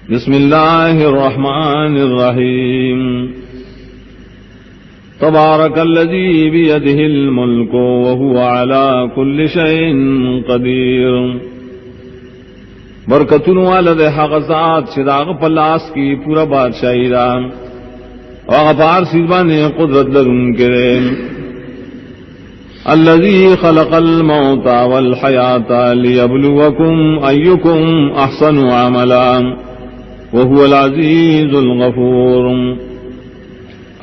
بسم اللہ الرحمن الرحیم تبارک الذی بیدہ الملک وہو علی کل شیء قدیر. برکتن والد حق ذات چراغ پلاس کی پورا بادشاہی را وغفار سیزبان قدرت لرن کرے. الذی خلق الموت والحیات لیبلوکم ایکم احسن عملا وهو العزیز الغفور.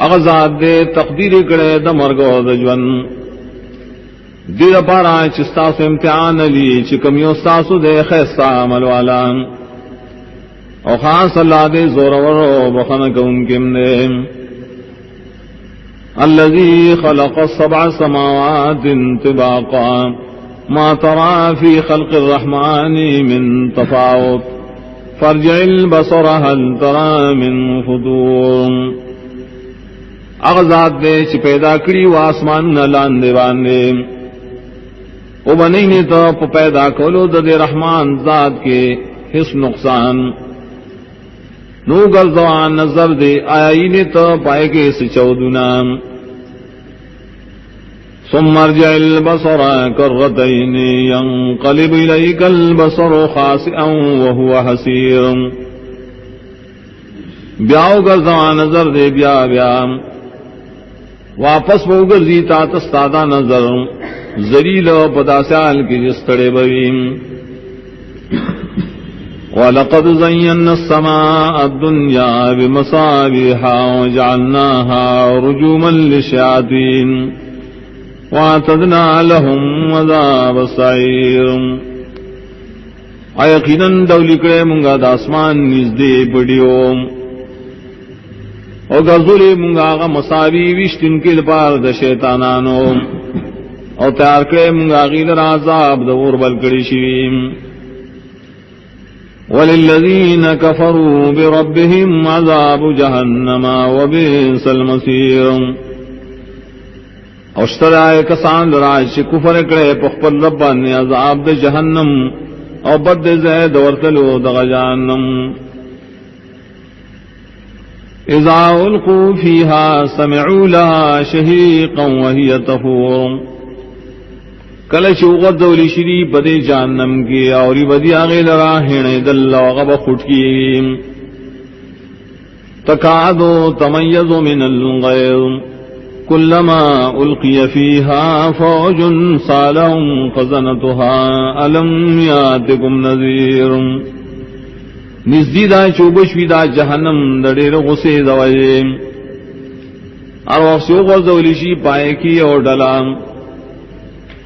اغزاد دے تقدیر کرے دا مرگ و دا جون دیر پارا چستاسو امتحان لی چکمیو ستاسو دے خیستا عمل والا او خاص اللہ دے زور ورو بخنک انکم دے. الذی خلق السبع سماوات طباقا ما ترى في خلق الرحمن من تفاوت فارجع البصر هل ترى من فطور. اغزاد دے چی پیدا کری و آسمان نلان دے باندے او بنینی تو پیدا کولو دے رحمان ذات کے حس نقصان نو گردوان نظر دے آئینی تو پائے کے اس چودنا. ثم ارجع البصر کرتین ينقلب الیک البصر خاسئا وهو حسیر. بیاو گردوان نظر دے بیا واپس وہ گرزی تا تستادا نظر ذلیل و پداسیال کی جستڑے بویم. وَلَقَدْ زَيَّنَّا السَّمَاءَ الدُّنْيَا بِمَصَابِيحَ وَجَعَلْنَاهَا رُجُومًا لِلشَّيَاطِينِ وَأَعْتَدْنَا لَهُمْ عَذَابَ السَّعِيرِ. یقیناً ڈولی کرے منگا داسمان نزدے بڑیو او گزولی منگا آغا مساوی وشتن کے لپار دا شیطانانو او تیار کرے منگا غیل عذاب دا غربل کری شویم. وَلِلَّذِينَ كَفَرُوا بِرَبِّهِمْ عَذَابُ جَهَنَّمَ وَبِئْسَ الْمَصِيرُ. اوشترائے کسان لراج چی کفر کرے پخپل ربان عذاب دا جہنم او بد زید ورتلو دا جہنم. اذا القوا فيها سمعوا لها شهيقا وهي تفور. کلچ غدولی شری بدے جہنم کی اوری بدی آگے لرا ہینے دل وغب خٹکی تکادو تمیز من الغیر كلما القي فيها فوج سالهم خزنتها الم ياتكم نذير. نزدیدہ چوبشویدہ جہنم دڑیر غصے دوئے اور وقتی غزولیشی پائے کی اور ڈلا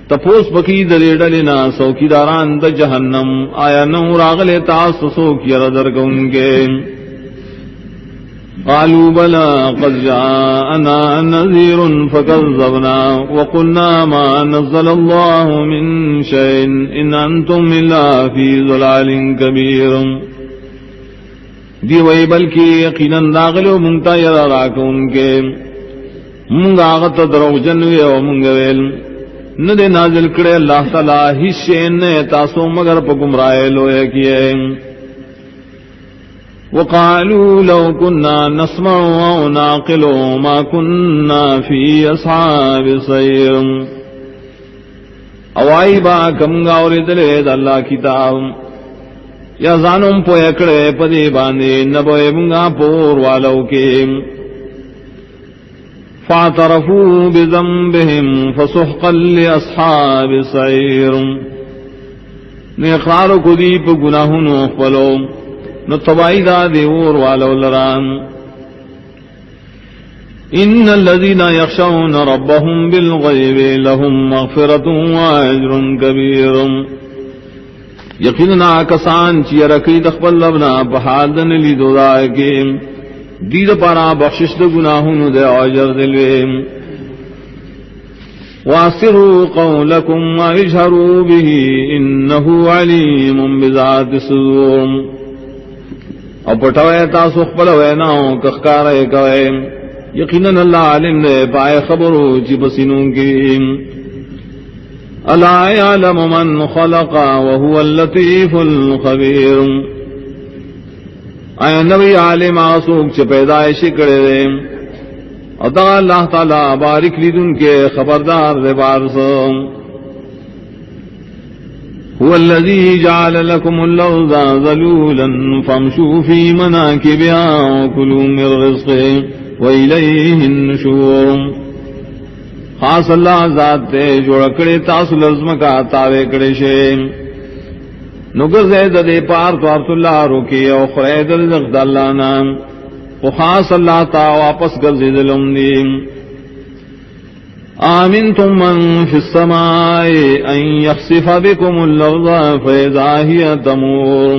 تپوس بکی دلے ڈلنا سوکی داران دا جہنم آیا نو راغل تاس سوکی ردر گونگے. قالوا بلا قد جاءنا نذير فكذبنا وقلنا ما نزل الله من شيء إن أنتم إلا في ضلال كبير. دی وی بلکی یقیناً داغلو منگتا یرا راکو ان کے منگا آغت درو جنوی و منگویل ندے نازل کرے اللہ تعالیٰ ہی شین نے تاسو مگر پا گمرائے لوئے کیے. وقالوا لو كنا نسمع او نعقل ما كنا في اصحاب السعير. اوائی با کمگا اور دلے اللہ کتاب یا زانم پو اکڑے پدے باندے نبوئے منگا پور والو کے. فاعترفوا بذنبهم فسحقا لاصحاب السعير. نے اقرار کو دی پہ گناہنو خپلو نو تبائی دا دیور والو لران. ان الذين يخشون ربهم بالغيب لهم مغفرة واجر كبير. یقینا کسان چی رکی دخبل لبنا بحادن لی دودائے کے دید پارا بخشش دا گناہن دے عجر دلوے. واسروا قولکم واجھروا به انہو علیم بذات الصدور. اور پٹوئے تاسو خپلوئے ناؤ کخکارے کوئے یقیناً اللہ علم دے پائے خبرو چی بسنوں کی. الا يعلم من خلق وهو اللطيف الخبير. اے نبی عالم آسوک چ پیدائش کرے دے ادا اللہ تعالی بارک لیدن کے خبردار دے بارسو. هو الذي جعل لكم الأرض ذلولا فامشوا في مناكبها وكلوا من رزقه وإليه النشور. خاص اللہ ذات تے جوڑ کڑے تاسو لازم کا تاوے کڑے شے نگر زید دے پار تو عبد اللہ روکی او خرید رزق اللہ نام او خاص اللہ تا واپس گرزید لمدیم. آمنتم من فی السماء ان یخسف بكم الارض فاذا هي تمور.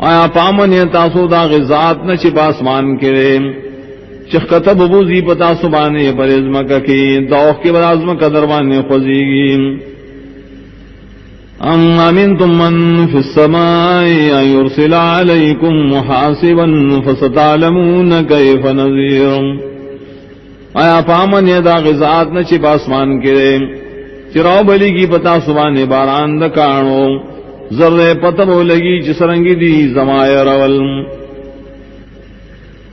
آیا پامن تاسو دا غزات نہ چھ پاسمان کرے چخ کتب بوزی پتا سبانے پر ازمک کی دوخ کے برازم کا دروانے خوزیگی. ام آمنتم من فی السماء ان یرسل علیکم محاسبا فستعلمون کیف نذیر. آیا پامن دا غزات نہ چھ پاسمان کرے چراو بلی کی پتا سبانے باران دکانو ذرے پتبو لگی جسرنگی دی زمائر اول.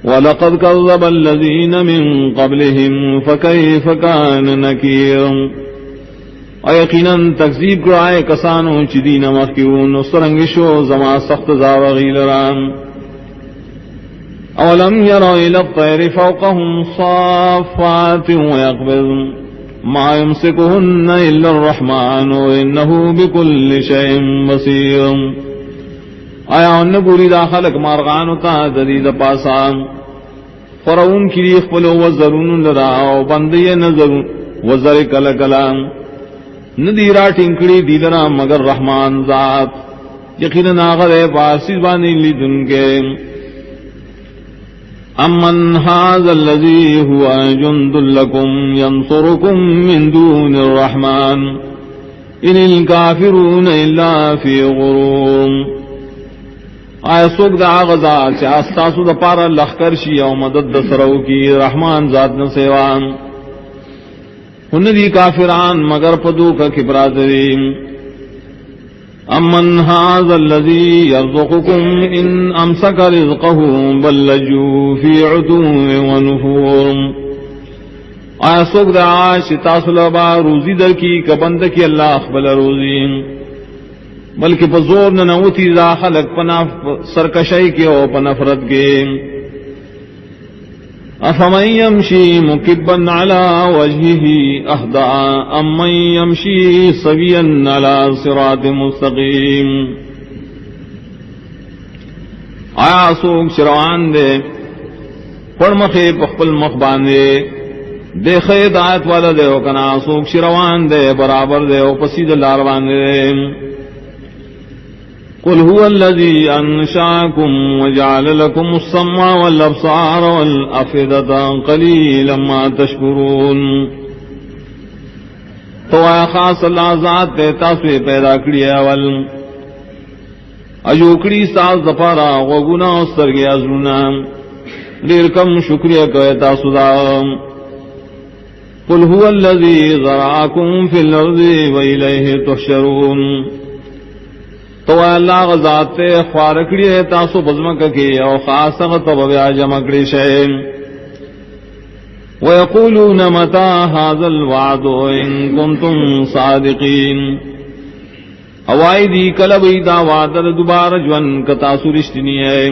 وَلَقَدْ كَذَّبَ الَّذِينَ مِن قَبْلِهِمْ فَكَيْفَ كَانَ نَكِيرٌ. یقیناً تکذیب کرائے کسانو چدین مخیون سرنگشو زما سخت زاوغی لرام. اولم يروا إلى الطير فوقهم صافات ويقبضن ما يمسكهن إلا الرحمن وإنه بكل شيء بصير. آیا ان گوری دا خلق مارغانو تا ددید پاسان فرعون کی ریخ پلو وزرون لراو بندی نظرون وزر کل کلام ندیرا ٹنکڑی دیدنا مگر رحمان ذات یقین آغر پاسی بانی لیدن کے. امن هذا الذي هو جند لكم ينصركم من دون الرحمن ان الكافرون الا في غرور. آیا سوک دا آغازا چا استاسو دا پارا لخکر شی او مدد دا سرو کی رحمان ذات نسیوان ان دی کافران مگر پدو کا کبرادرین. امن هذا الذي يرزقكم ان امسك رزقه بل لجوا في عتو ونفور. آیا سوک دا آش تاسو لبا روزی در کی کبند کی اللہ اخبل روزی بلکہ پزور نہ نوتی ذا خلق پنا سرکشی کے او پنفرت کے. افمن یمشی مکبا علی وجهه اهدى امن یمشی سویا علی صراط مستقیم. آیا سوک شروان دے پڑمخے پخپل مخ باندے دیکھے دایت والا دے او کنا سوک شروان دے برابر دے او پسید لار باندے. قل هو الذي أنشأكم وجعل لكم السمع والأبصار والأفئدة قليلا ما تشكرون. تو اے خاص اللہ ذات تے تاسو پیدا کړی اول اجوکړي ساز دپارا وګنا او سترګې ازرونا ډیر کم شکریا کوي تاسو دا. قل هو الذي ذرأكم في الأرض وإليه تحشرون. تو اللہ غزات تے خوارکڑی ہے تاسو بزمک کی او خاص غطب بیا جمکڑی شئیم. وَيَقُولُونَ مَتَى هَذَا الْوَعْدُ إِن كُنتُمْ صَادِقِينَ. اوائی دی کلبی دا وعدر دوبار جون کتاسو رشتنی ہے.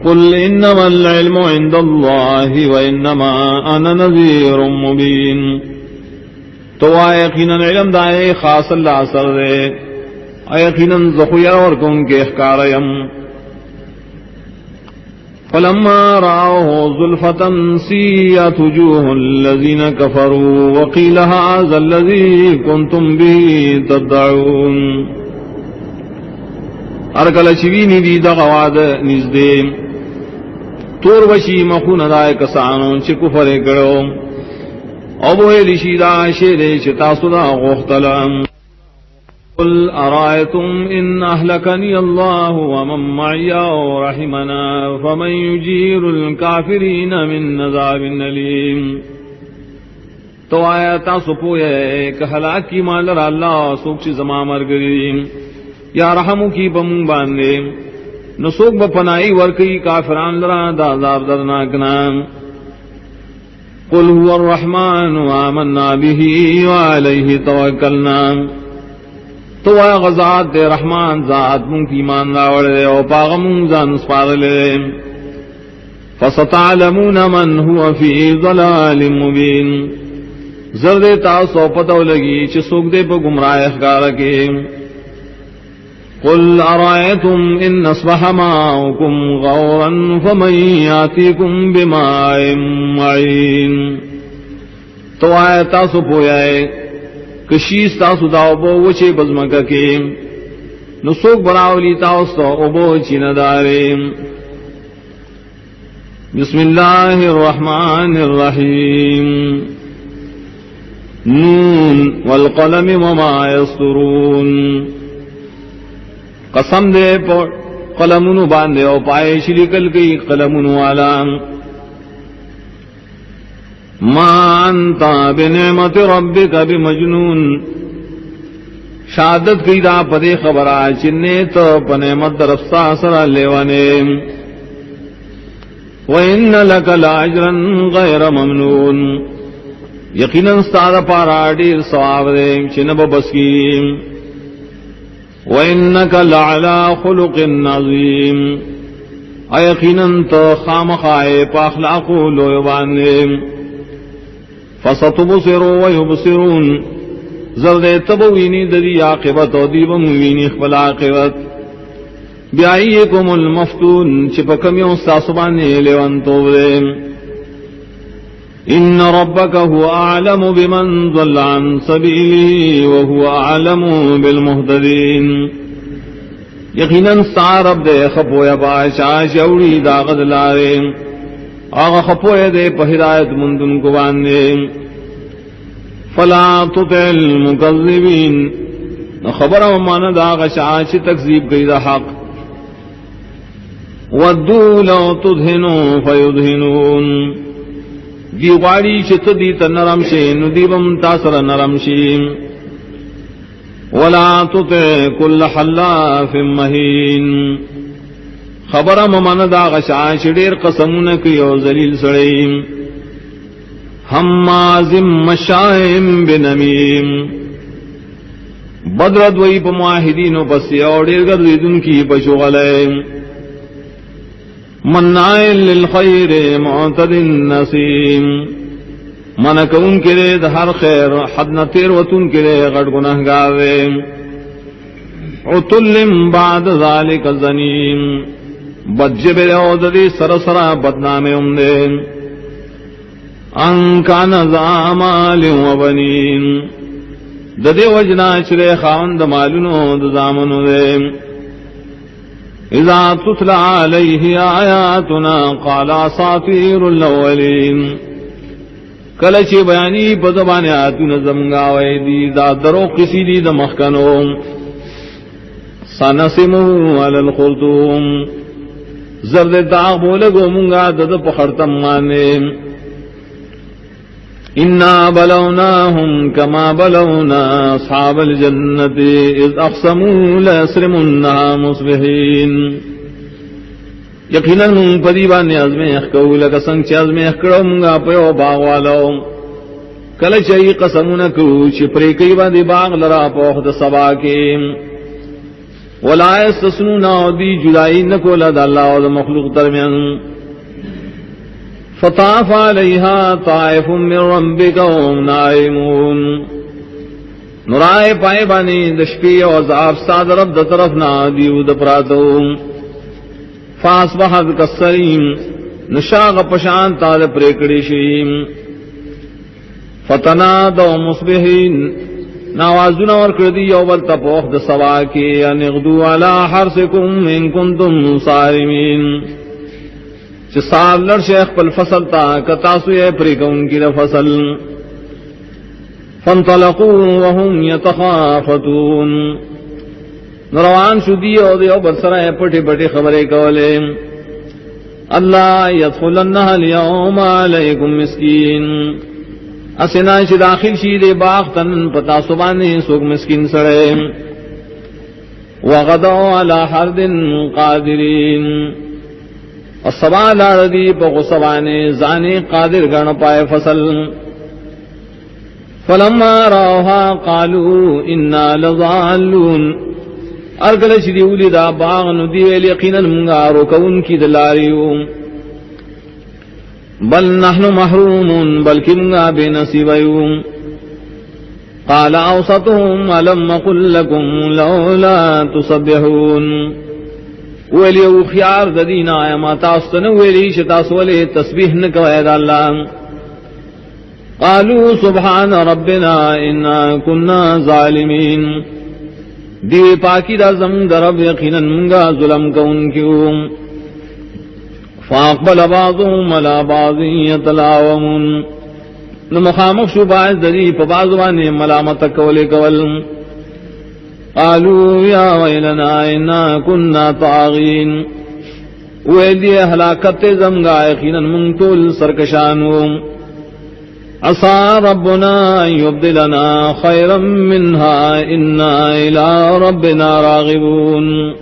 قُلْ إِنَّمَا الْعِلْمُ عِندَ اللَّهِ وَإِنَّمَا أَنَا نَذِيرٌ مُبِينٌ. تو یقیناً علم دائے خاص اللہ سر دے یقیناً ذخیر اور کن کے احکاریم. فلما رأوه زلفة سیئت وجوه الذین کفروا وقیل هذا الذی کنتم به تدعون. ارکل چوینی دی دغواد نزدے تور وشی مخون دائے کسانوں چی کفر کرو ابوئے لشی دا شیرے چتاسو دا غختلم. قل أرأيتم إن أهلكني الله ومن معي أو رحمنا فمن يجير الكافرين من عذاب أليم. تو آیا تاسو پوئے کہ ہلاک کی مان لرا اللہ سوک چی زما مرگری یا رحمو کی بمون باندے نو سوک بپنائی ورکی کافران لرا دا عذاب درناکنا قل هو الرحمن وآمنا به وعلیہ توکلنا تو آیا غزات دے رحمان ذات من کی مان راوڑے او پاغمون زان سپارلے فستعلمون من هو فی ضلال مبین زرد تاسو پتو لگی چھ سوک دے پا گمراہ اخکار کے قل ارائیتم ان اصبح ماؤکم غورا فمن یاتیکم بماء معین تو آئے تاسو پویائے کشیز تاسو داو بو وچے بزمکا کے نسوک براولی تاسو ابو چین دارے بسم اللہ الرحمن الرحیم نون والقلم وما یسطرون قسم دے قلمونو باندے او پائے شلکل کی قلمونو والا ما انتا بنعمت ربک بمجنون شہادت کی دا پدے خبرہ چنے تو پنعمت درفتا سرا لیوانے وَإِنَّ لَكَ لَأَجْرًا غَيْرَ مَمْنُونَ یقیناً ستارا پارا دیر ثواب دے چنب بسکیم وَإِنَّكَ لَعَلَى خُلُقٍ عَظِيمٍ یقیناً تو خامخائے پاخلاق لویباندے فَسَتُبْصِرُ وَيُبْصِرُونَ زرد تبوینی دری عاقبت و دیبم وینی اخبل عاقبت بیائیکم المفتون چپکمیوں ساسبانی لیوان توبرے ان ربک هو اعلم بمن ضل عن سبیلی وهو اعلم بالمهتدین یقیناً سارب دے خپویا باشا شوری داغد لارے آغا خپویا دے پہدایت مندن کو باندے فلا تطع المکذبین خبر ومانا داغ شاش تکذیب کی دا حق ودو لو تدہنو فیدہنون دی غاڑی چت دی تنرم شے ندیبم تاثر نرم شے ولا تطع کل حلاف مہین خبر ممن داغ شاش دیر قسمون کیو ذلیل سڑیم حماز مشائم بنمیم بدرد وی پا معاہدینو پسی اور دیر گردیدن کی پشغلیم منائل للخیر معتد نسیم منک ان کے لئے ہر خیر حد نتیر وطن کے لئے غٹ گناہگارے عطلم بعد ذالک الزنیم بدجبر عوددی سرسرا بدنام امدے ان کان ذا مال و بنین ددے وجنا چرے خاوند مالونو دزامنو دے اذا تتلى عليه آیاتنا قال اساطیر الاولین کلچ بیانی پدبان آیاتنا زمگاوے دی دا درو قسی دی دا مخکنو سنسمو علی الخلطوم زرد داغ بولگو منگا دد پخرتم مانے انا بلوناهم كما بلونا اصحاب الجنة اذ اقسموا ليصرمنها مصبحين یقیناً من پدیبان نے ازمیں اخکو لگا سنگ چی ازمیں اخکڑو منگا پیو باغ والو کل چاہی قسمونکو چی پریکی با دی باغ لرا پوخد سبا کے ولا استثنونا دی جدائی نکو لد اللہ و مخلوق درمیان فطاف علیہا طائف من ربک وهم نائمون نرائے پائے بانی دشپی و عذاب ساد رب دا طرف نا دیو دا پراتو فاسبحت کالسریم نشاغ پشان تاد پریکڑی شیم فتنادو مصبحین نوازونا ورکردی یوبل تپوخ دا سواکی ان اغدو علا حرسکم ان کنتم صارمین چھ صاحب لڑ شیخ پل فصل تا کتاسوئے پریکون کی دا فصل فانطلقوا وهم یتخافتون نروان شدی او دیو برسرائے پٹی پٹی خبریں کولے اللہ یدخلنها اليوم علیکم مسکین اسنا چ داخل شی دے باغ تن پتا سبانے سوک مسکین سڑے وغدوا علی حرد قادرین الصبا لاردی بغصبانے زانے قادر گن پائے فصل فلما راوها قالوا انا لضالون ارگل شدیولی دا باغ ندیویل یقینا منگا رکون کی دلاریو بل نحن محرومون بلکی منگا بے نصیبیو قال اوسطهم الم قل لكم لولا تسبحون ویلیو خیار ددین آیا ما تاستن ویلی شتاسولی تسبیح نکوید اللہ قالوا سبحان ربنا انا كنا ظالمین دی پاکی دا زمون درب یقینا منگا ظلم کون کیوں فاقبل بعضهم على بعض يتلاومون نمخامخ شو باعث دری پا بعضوانے ملامت کولے کول قالوا یا ویلنا انا كنا طاغین ویلی حلاکت زمگا یقینا منتول سرکشانو عسى ربنا أن يبدلنا خيرا منها إنا إلى ربنا راغبون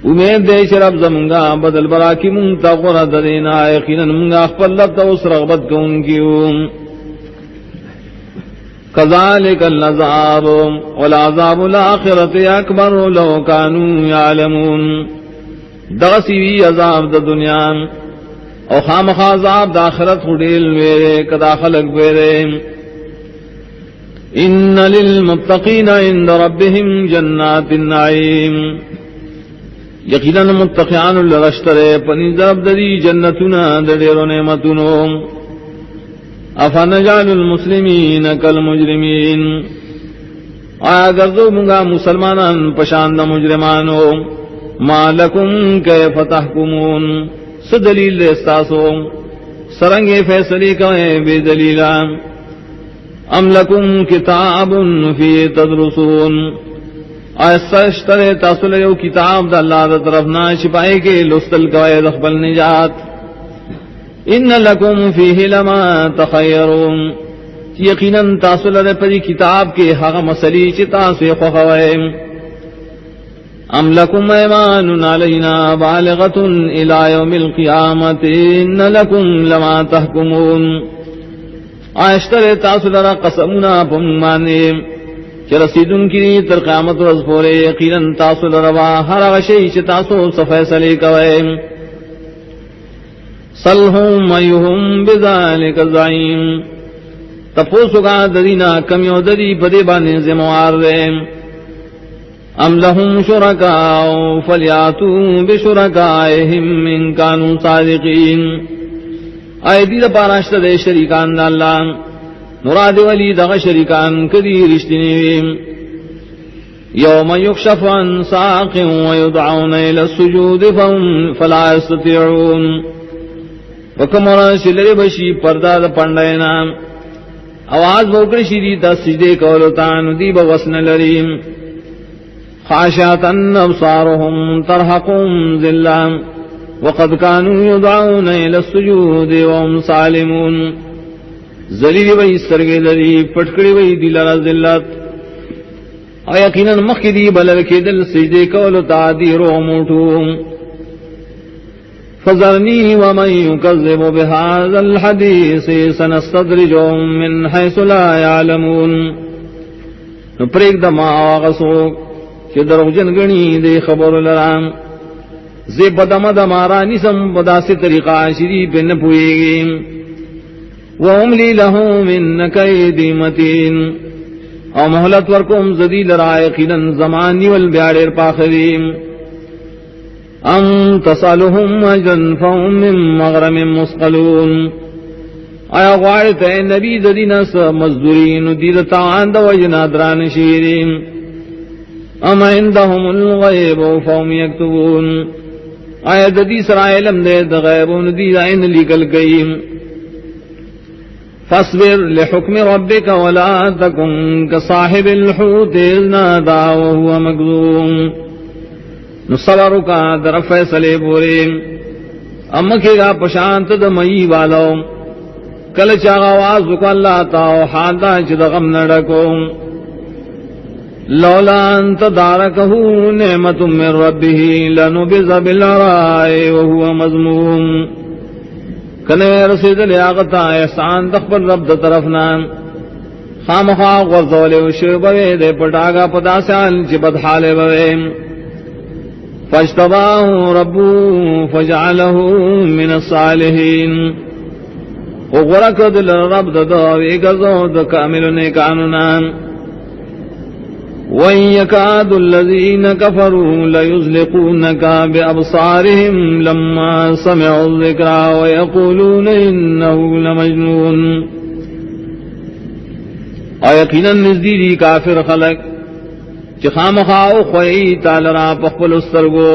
امید دے شرب زمنگا بدل برا کی منتا غرد دینا یقینا منگا اخفلت اس رغبت کون کیوں كذلك العذاب والعذاب الآخرة أكبر لو كانوا يعلمون دغسوی عذاب دا دنیا او خامخ عذاب دا آخرت خودیل ویرے کدا خلق ویرے ان للمتقین عند ربهم جنات النعیم یقینا متقیان لغشترے پنی ضرب دری جنتنا دڑیر نعمتنو افنجعل المسلمین کالمجرمین آیا گردو منگا مسلمانان پشاند مجرمانو ما لکم کیف تحکمون سو دلیل استاسو سرنگے فیصلی کوئے بے دلیلا ام لکم کتاب فی تدرسون ایسا تاسو لیو کتاب دا اللہ دا طرفنا شپائے کے لستل کوئے دخبل نجات ان لکم فیہ لما تخیرون یقینا تاسو لے پری کتاب کے حق مسلی چی تاسو خوخوئے ام لکم ایمان علینا بالغۃ الی یوم القیامۃ ان لکم لما تحکمون آشتر تاسو لرا قسمنا پمانے چرسیدن کی تر قیامت روز پورے یقینا تاسو لرا ہر شیء چ تاسو فیصلے کوئے صلهم ایہم بذلک زعیم تپوسو کا درینا کمیو دری پدے بانے ذمہوار رے ام لهم شرکاء فلیاتوا بشرکائہم ان کانوا صادقین ایدی دا پاراشت دے شریکان دا اللہ مراد ولی دا شریکان کدی رشتنیویم یوم یکشف عن ساق ویدعون الى السجود فلا يستطيعون وکمرا شلر بشی پردہ دا پندینا آواز بوکر شیدی تا سجدے کولتان دی بغسن لریم خاشعتن ابصارهم ترحقهم ذلا وقد كانوا يدعون الى السجود وهم سالمون ذلیل وی سرگے لری پٹکڑی وی دلرا ذلت او یقینا مخدی بلر کے دل سجدے کول تعدی رو موٹو فذرنی ومن يكذب بهذا الحديث سنستدرجهم من حيث لا يعلمون نو پریک دما آغسوک کہ درو جنگنی دے خبر لرام زی بدم دمارا نسم بدا سے طریقہ شری پہ نپوئے گی وَأُمْلِي لَهُ مِنْ كَيْدِ مَتِينٍ او محلت ورکم زدید رائقینا زمانی والبیارر پاخریم ام تصالهم اجرا فهم من مغرم مسقلون آیا غوارت اے نبی زدینا سا مزدورین دید تاوان دا وجنادران شیرین ام عندهم الغیب فهم یکتبون آیا ددی سرا علم دے دا غیبون دید آئین لکل گئیم فاصبر لحکم ربک ولا تکن کصاحب الحوت اذ نادا وهو مکظوم نصبر کا در فیصلے بورے امکے گا پشانت دمئی والو کل چاغ آواز کو اللہ تا حادا چد غم نڈکو لولا انت دارکہ نعمت من ربہ لنبذ بالعراء وهو مذموم کنے رسید لیاغتا احسان دخبر رب دا طرفنا خامخا غرزولے وشبوے دے پٹاگا پداسان چی بدحالے بوے فاجتباہ ربو فجعلہ من الصالحین وغرق دل رب دا ویگزو دا کامل نیکاننا وَإِن يَكَادُ الَّذِينَ كَفَرُوا لَيُزْلِقُونَكَ بِأَبْصَارِهِمْ لَمَّا سَمِعُوا الذِّكْرَ وَيَقُولُونَ إِنَّهُ لَمَجْنُونٌ یقیناً نزدیری کافر خلق چخام خواو خوئی تالرا پخپل استرگو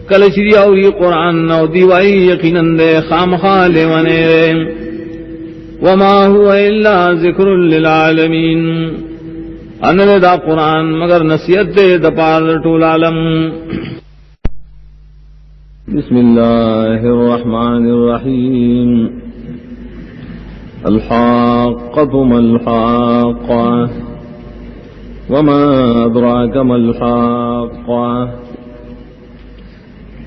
کلچری اوری قرآن نو دیوائی یقیناً دے خام خالے ونے وما هو الا ذکر للعالمین انل دا قرآن مگر نصیحت دے دا پار طول عالم. بسم اللہ الرحمن الرحیم الحاقۃ ما الحاقۃ وما ادراک ما الحاقۃ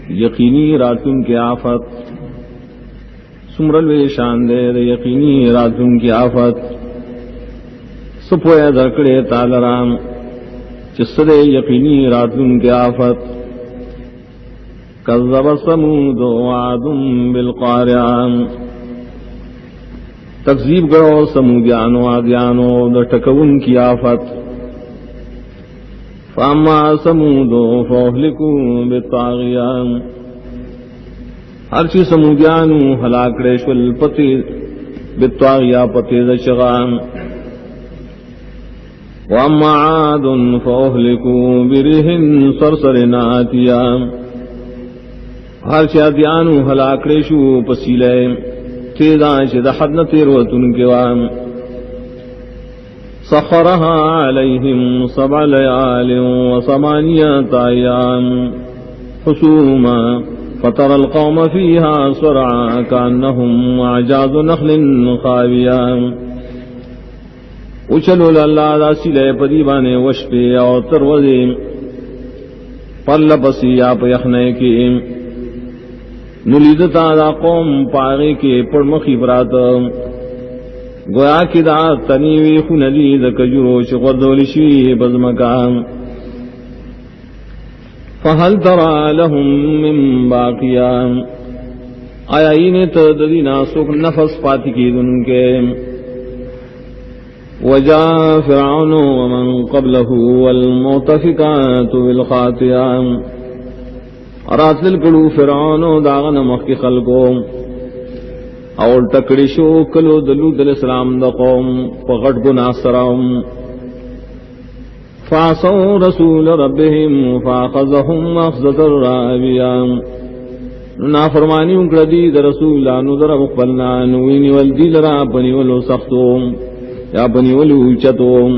یقینی راتن کی آفت سمرل شان دے یقینی راتن کی آفت سپویا درکڑے تالرام چسدے یقینی راتن کی آفت کذب ثمود وعاد بالقارعہ تکذیب کرو سمودیانو عادیانو دٹکون کی آفت فاما ثمود فاہلکوا بالطاغیہ ہر چیز سمودیانو ہلاکڑے شول پتی بالطاغیہ پتی دشغام واما عاد فاہلکوا بريح صرصر عاتیہ ہر چادیانو ہلاکڑے شو پسیلے تیزاں چد حد تیروتن کے وام سخرها عليهم 7 ليال و8 أيام حسوما فترى القوم فيها صرعا كأنهم أعجاز نخل خاوية اچلو اللہ دا سلے پدیبانے وشپے اور تروزے پل پسی آپ یخنے کی نلیدتا دا قوم پاغے کے پڑمخی برات گویا کی دا تنیوی خوندی دا کجرو چغردولشی بزمکان فہل ترى لهم من باقیان آیا اینت ددینا سوک نفس پاتی کی دن کے وجاء فرعون ومن قبله والمؤتفكات بالخاطئة ارات للکلو فرعون داغن مخی خلقو اور ٹکڑی شو کلو دلود علیہ السلام دا قوم پغٹ گناہ سراؤم فعصوا رسول ربهم فاخذهم اخذة رابية نافرمانی اکردی دا رسولانو در مقبلنا نوینی والدی لرا پنی ولو سختوم یا بنی ولو چتوم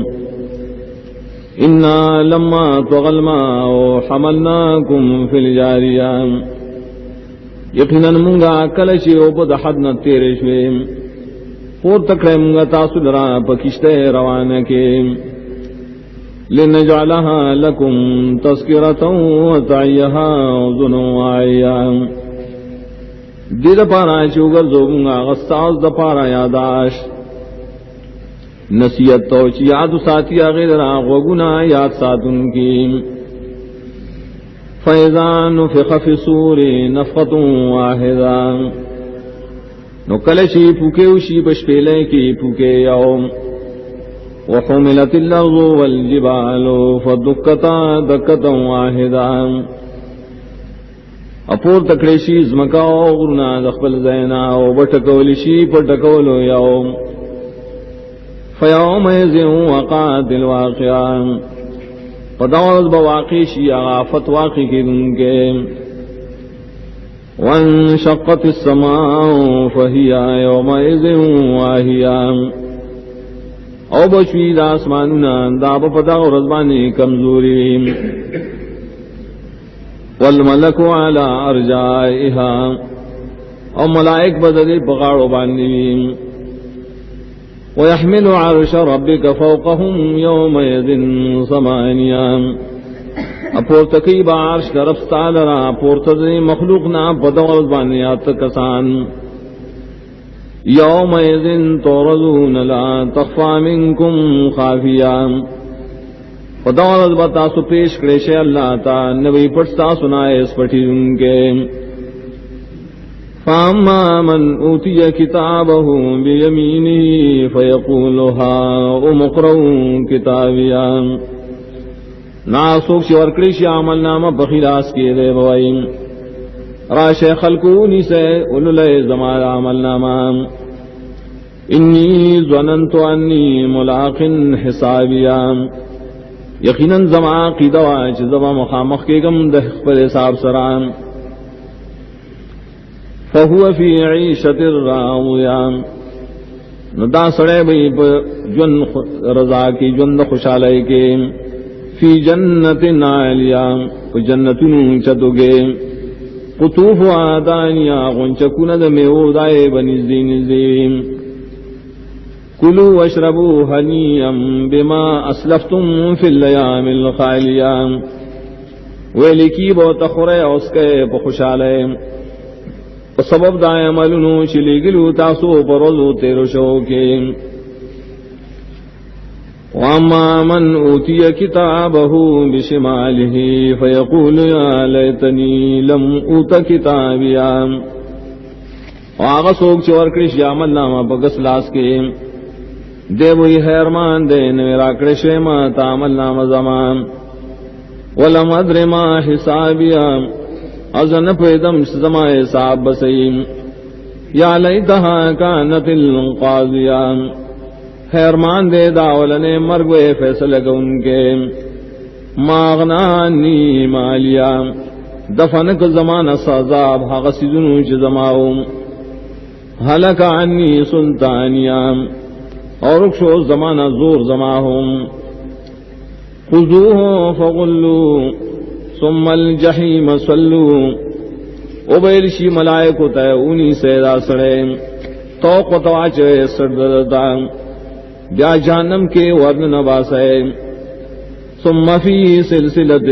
انا لما طغى الماء حملناكم في الجارية یقینا منگا کلشی او پد حدنا تیرے شویم پور تکڑے منگا تاسو لرا پکشتے روانہ کے لنجعلها لكم تذکرة وتعیها اذن واعیہ دید پارا چوگر زوگنگا غستاز دا پارا یاداش نصیحت تو یاد ساتھی غیر غوگنا یاد ساتن کی فَإِذَا نُفِخَ فِي الصُّورِ نَفْخَةٌ وَاحِدَةٌ نو کلشی پھوکے وشی بشپیلے کی پھوکے یوم وحملت الارض والجبال فدکتا دکتا واحدہ اپور تکڑیشی زمکا غرنا دخبل زینا و بٹکولشی پٹکولو یوم فیومئذ وقعت الواقعہ فدورت بواقع شی آفت واقع کی دن کے وانشقت السماء فہی یومئذ واہیا او بشوید آسماننا داب پدا رزبانی کمزوری والملک علی ارجائها او ملائک بدل بغاڑو باندی ويحمل عرش ربك فوقهم يومئذ ثمانية اپورتکی بارش کا رفتہ لرا پورتدی مخلوق نا بدول بانیات کسان یومئذ تورزون لا تخفى منكم خافیہ بدول بتاسو پیش کریشے اللہ تا نبی پڑھتا سنائے اس پٹھی ان کے فَأَمَّا مَنْ أُوتِيَ كِتَابَهُ بِيَمِينِهِ فَيَقُولُ هَاؤُمُ اقْرَءُوا كِتَابِيَهْ ناسوک سے ورکڑی عمل نامہ بخلاص کیے دے بوائی راش خلقونی سے اولولے زمان عمل نامہ انی ظننت انی ملاق حسابیا یقیناً زمان قیدوا چھ زمان مخامخ کے گم دہ پر حساب سرام فهو فی عیشت راویہ ندا سڑے بھئی جن رضا کی جن خوشحالی کے فی جنت عالیہ جنتن چتگے قطوف آدانیہ غنچکون دمیو دائے بنزدی نزدی کلوا واشربوا ہنیئا بما اسلفتم فی الایام الخالیہ ویلکی بو تخورے اس کے پخوشالے سبب دائے عملنو چلی گلو تاسو پروزو تیرو شو کے وَأَمَّا مَنْ أُوتِيَ كِتَابَهُ بِشِمَالِهِ فَيَقُولُ يَا لَيْتَنِي لَمْ أُوتَ كِتَابِيَا آغا سوک چور کرش یا عمل نامہ بگس لاس کے دے وہی حیرمان دے نویرا کرش ما تا عمل نامہ زمان وَلَمْ أَدْرِ مَا حِسَابِيَا ازن پیدم زمائے صاحب بسیم یا لیتہا کانت القاضیہ خیرمان دے داولنے مرگوے فیصلہ کو ان کے ماغنانی مالیا دفنک زمان سازاب حق سیدنو چھ زماؤ حلک عنی سلطانیا اور اکشو زمان زور زماہم خذوہ فغلو ثم الجحیم صلو اوبیلشی ملائکو تے اونی سیدہ سڑے توق و تواچے سرددتا بیا جہنم کے ورن نباسے ثم فی سلسلت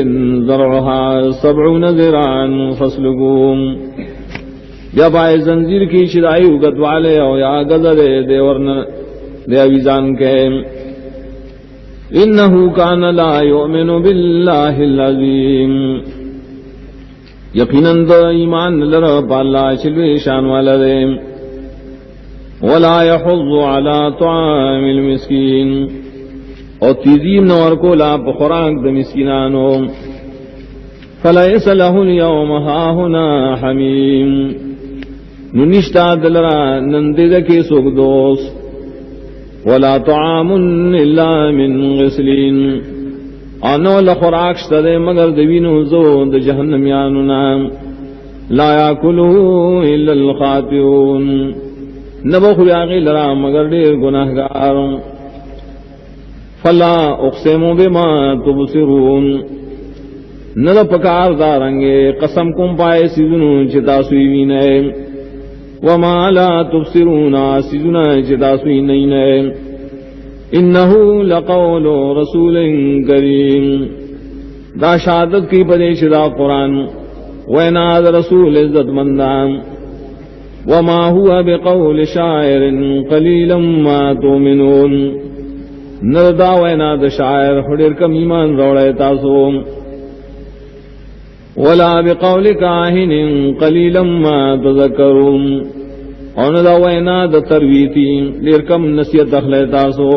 ذرعها 70 ذراعا فاسلکوم بیا بائے زنجیر کی شدائی اگت والے او یا گزرے دے ورن دے اویزان کے انہو کان لا یؤمن باللہ العظیم یقیناً دا ایمان لرہ پالا چلوی شان والا دے ولا يحض على طعام المسکین اور تیزیم نور کو لا بخوراک دا مسکینانو فلیس له اليوم هاہنا حمیم ننشتا دلرا نندد کے سوک دوست ولا طعام الا من غسلین انو لخوراک شتدے مگر دوینو زو د جہنمیانو نام لا یاکلو الا الخاطئون نبو خیاغی لرا مگر دیر گناہگار فلا اقسم بما تبصرون ندا پکار دارنگے قسم کم پائے سیزنو چتا سوئی نئے وما لا تبصرون سیزنا چتا سوئی نئے انہو لقول رسول کریم دا شہادت کی پدیش دا قرآن ویناد رسول عزت مندان وما هو بقول شاعر قلیلا ما تؤمنون نردا ویناد شاعر حدر کم ایمان روڑے تاسو ولا بقول کاہن قلیلا ما تذکرون اوندا ویناد ترویتی لیر کم نصیحت اخلے تاسو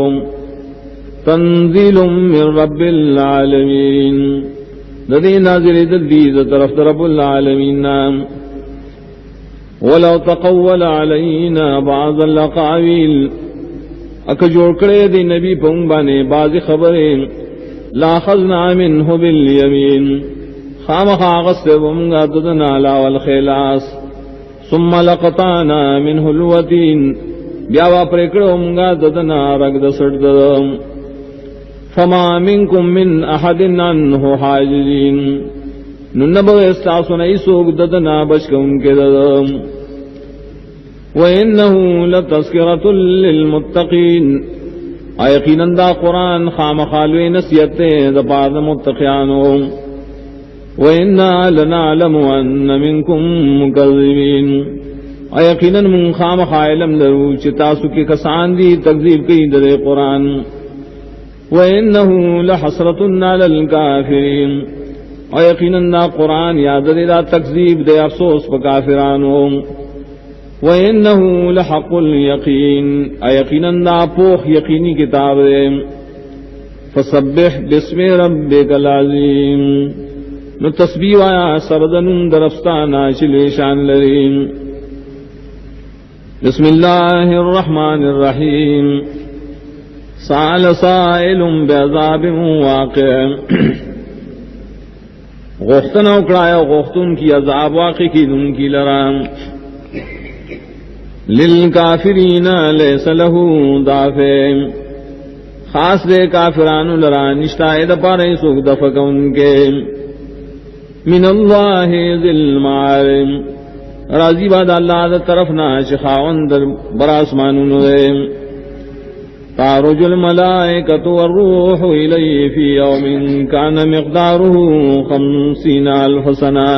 تنزیل من رب العالمین ددی نازل ددید طرف رب العالمین نام ولو تقول علینا بعض الاقاویل اک جوڑ کرے دی نبی پنبانے بعض خبریں لا خزنا منہ بالیمین خام خاغس بمگا ددنا لا والخلاص ثم لقطانا منہ الوتین بیاوا پریکڑو منگا ددنا رگ دسٹ ددم فما منکم من احد عنہ حاجزین ننبغ استعصن ایسوک ددنا بچک ان کے ددم وَإِنَّهُ لَتَذْكِرَةٌ لِّلْمُتَّقِينَ یقیناً دا قرآن خامخالوی نصیحت دا پار دا متقیانو. وَإِنَّا لَنَعْلَمُ أَنَّ مِنْكُمْ مُكَذِّبِينَ یقیناً من خامخالم لرو چتاسو کی کسان دی تکذیب کی در قرآن. وَإِنَّهُ لَحَسْرَةٌ عَلَى الْكَافِرِينَ یقیناً دا قرآن یاد دا تکذیب دے افسوس پا کافرانو. وَإِنَّهُ لَحَقُّ الْيَقِينِ یقیناً دا پوخ یقینی کتاب دے. فَسَبِّحْ بِاسْمِ رَبِّكَ الْعَظِيمِ نو تسبیح آیا سردن درفتانا شان لریم. بسم اللہ الرحمن الرحیم. سأل سائل بعذاب واقع غختن اکڑایا غختن کی عذاب واقع کی دن کی لرام. للکافرین لیس له دافع خاص دے کافران لران نشتائد پارے سوک دفق ان کے. من اللہ ذی المعارم راضی باد اللہ دا طرفنا شخاون در براسمانون دے. تعرج الملائکۃ والروح الی فی یوم کان مقدارہ 50,000 سنہ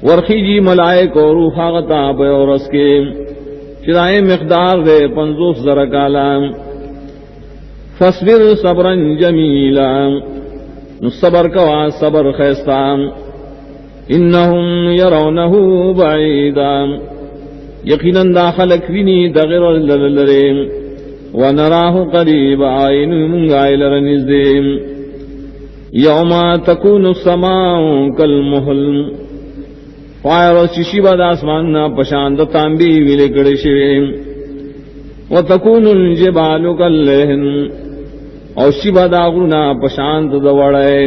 ورخی جی ملائک اور روح آغتا بیورس کے چرائے مقدار دے 50,000 کالا. فاصبر صبرا جمیلا صبر کوا صبر خیستا. انہم یرونہ بعیدا یقیناً داخل اکوینی دغیر لرلرے. ونراہ قریب آئین منگائل رنزدیم. یوم تکون السماء کالمحل فائر و چشی باد آسماننا پشاند تانبی ویلکڑ شویم. وتکون الجبال کاللہن اور شبہ داغنا پشاند دوڑے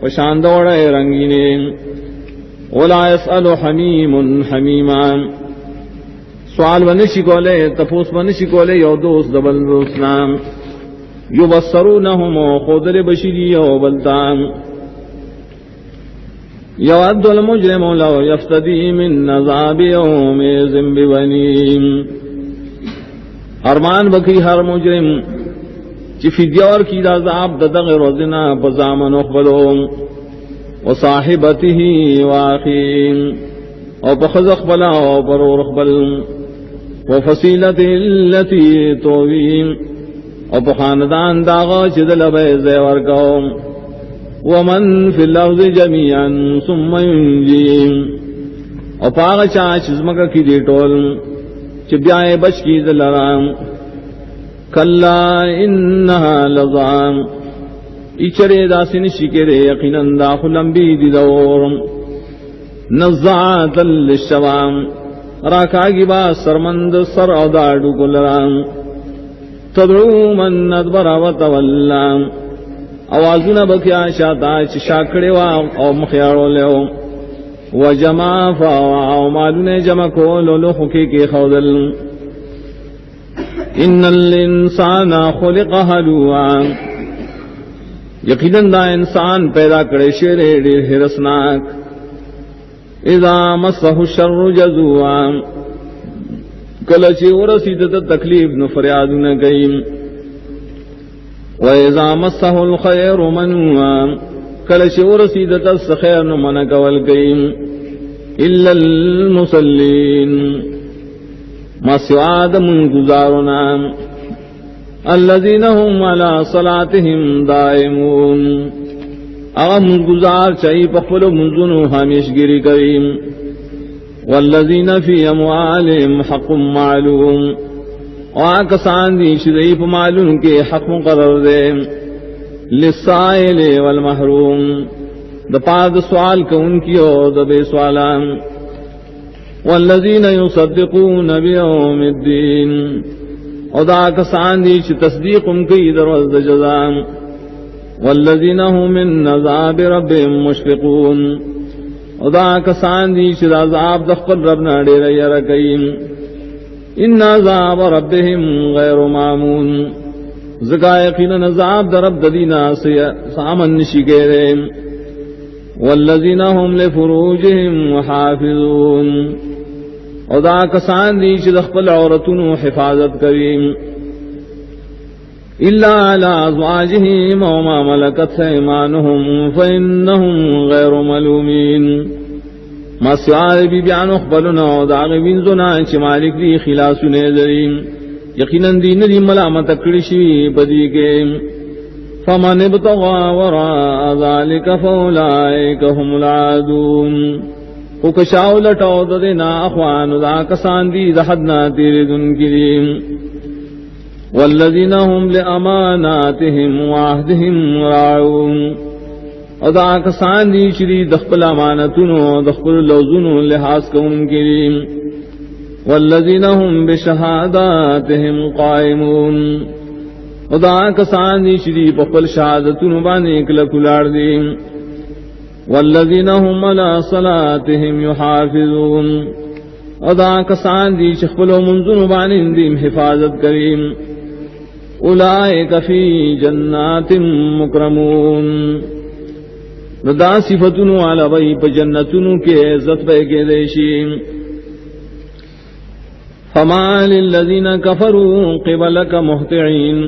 پشاند دوڑے رنگینے. ولا يسأل حمیم حمیما سوال بنشی کولے تفوس بنشی کولے یو دوست دبل دوستنا. یبصرونہم خودر بشیری یو بلتان. یود المجرم لو یفتدی من عذاب یومئذ ببنیم ارمان بکی ہر مجرم چی فدیور کی دا عذاب ددغ روزنا بزامن اخبلو. وصاحبته واخیم او پخز اخبلا او پرور اخبل. وفصیلته اللتی توویم او پخاندان داغا چدل بیزے ورکاو. ومن فی الارض جميعا ثم ينجیم او پاغ چاچ زمکا کی دیٹول چی بیائے بچ کی دلرام. کلا انہا لظام اچرے داسن شکرے یقیناً داخل انبی دی دور. نزعاتا للشوام راکاگی با سرمند سر او داڑو کلرام. تدعو من ادبر و تولام آوازنا بکیا شاتا چی شاکڑے او مخیارو لیو. وجمع فاوا او مالون جمع کولو لخوکی کی خودل. ان الانسان خلق حلوعا یقیناً دا انسان پیدا کرے شیرے دیر حرسناک. اذا مسہ الشر جزوعا کلچی ورسیدت تکلیف نفریاد نگئیم. وَإِذَا مَسَّهُ الْخَيْرُ مَنُوعًا کلچی ورسیدت السخیر نمنکول گئیم. إِلَّا الْمُصَلِّينَ ما سواد من گزارنا. الذين هم على صلاتهم دائمون اغم گزار چاہی پخلو منزنو ہمیش گری کریم. والذین فی اموالهم حق معلوم آکسان دی شدیف معلوم کے حق مقرر دے. للسائل والمحروم دپاد سوال کا ان کی اور دبے سوالان. والذین یصدقون بیوم الدین ادا کسان دی چھ تصدیق ان کی دروز جزام. والذین هم من عذاب ربهم مشفقون ادا کسان دی چھ عذاب دخل ربنا ڈیر یرکیم. ان عذاب ربهم غیر مامون زکا یقینا عذاب در رب دینا سامن نشی گئے. والذین هم لفروجهم حافظون او دا کسان دی چی دخپل عورتونو حفاظت کریم الا علی ازواجہم وما ملکت ایمانہم فإنہم غیر ملومین ما سوال بی بیان اخبرنا او دا غوین زنا چی مالک دی خلاصو نیزریم یقیناً دین دی ملامت کرشی بدی کے فمن ابتغى وراء ذلك فأولئك هم العادون وکشاو لٹاو ددنا اخوان دا کسان دی دحدنا تیر دن کریم والذین هم لأماناتهم وعهدهم راعون ادا کسان دی شری دخپل امانتونو دخپل لوزونو لحاظ کون کریم والذین هم بشہاداتهم قائمون ادا کسان دی شری پخپل شہادتونو بانے کلکلار دیم والذین هم علی صلاتهم یحافظون ادا کسان دی شخپلو منزونو بانے دیم حفاظت کریم اولئک فی جنات مکرمون دا صفتونو علی بی پا جنتونو کے عزت بے کے دیشیم فما للذین کفروا قبلک مہطعین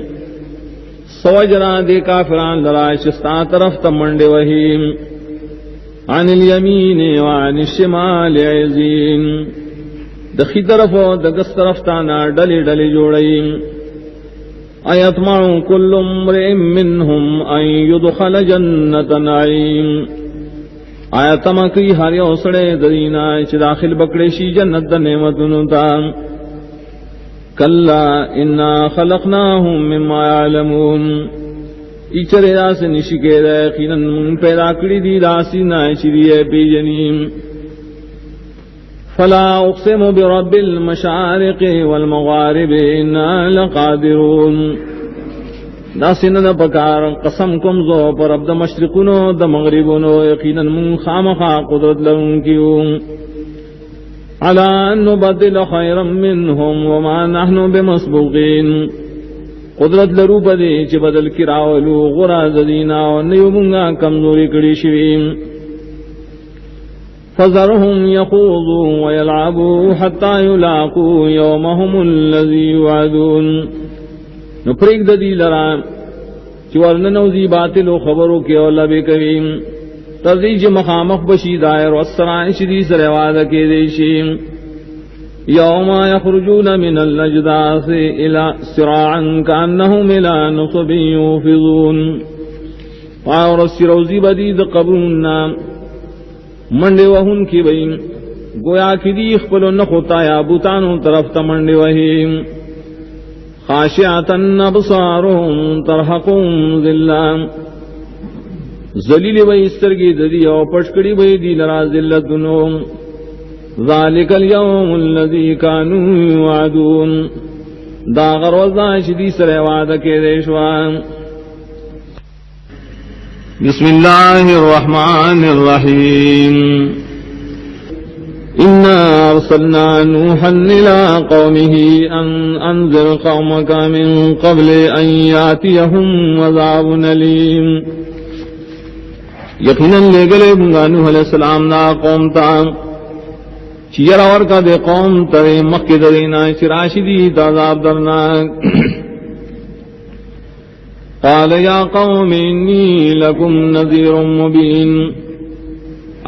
سوجرا دے کافران لراشستا طرف تمنڈ وحیم عن الیمین وعن الشمال عزین دخی طرف و دگس طرف تانا ڈلی ڈلی جوڑیم ایطمع کل امرئ منہم ان یدخل جنت نعیم آیتما کی ہر یوسڑے درینا چی داخل بکڑیشی جنت نعمتنو تا کلا انا خلقناہم مما یعلمون ایچر راس نشکے دا یقیناً من پیدا کری دی راسی نائشری پی جنیم فلا اقسم برب المشارق والمغارب انا لقادرون ناسن دا پکار قسم کم زو پر رب دا مشرقونو دا مغربونو یقیناً من خامخا قدرت لون کیوں على أن نبدل خيرا منهم وما نحن بمسبوقين قدرت لرو بدے چی بدل کراولو غراز دینا ونیو منگا کمزوری کڑی شویم فذرهم يخوضوا ويلعبوا حتى يلاقوا يومهم الذي يوعدون نپریک ددی لرا چی ورننوزی باطل و خبرو کے اولا بے کریم تردیج مخامخ بشی دائر والسرائن شدی سرواد کے دیشیم یوم یخرجون من اللجداث الى سراعا کانہم الى نصب یوفضون اور السروزی بدید قبرنا منڈے وہن کی بین گویا کی دیخ پلو نخوتا یا بوتانو طرف تا منڈے وہیم خاشعتا ابصارهم ترحقهم ذلام ذلیل بھئی استرگی ددی او پشکڑی بھئی دی لرا ذلتنو ذالک اليوم الذی کانوا یوعدون دا غروزا شدی سر وعدہ کے دیشوان بسم اللہ الرحمن الرحیم انا ارسلنا نوحا الى قومه ان انذر قومك من قبل ان یاتیہم عذاب علیم یقیناً لے گلے منگا نوح علیہ السلام نا قوم تا چیر اور کا دے قوم ترے مکی درینا چراشدی تعذاب درناک قال یا قوم انی لکم نذیر مبین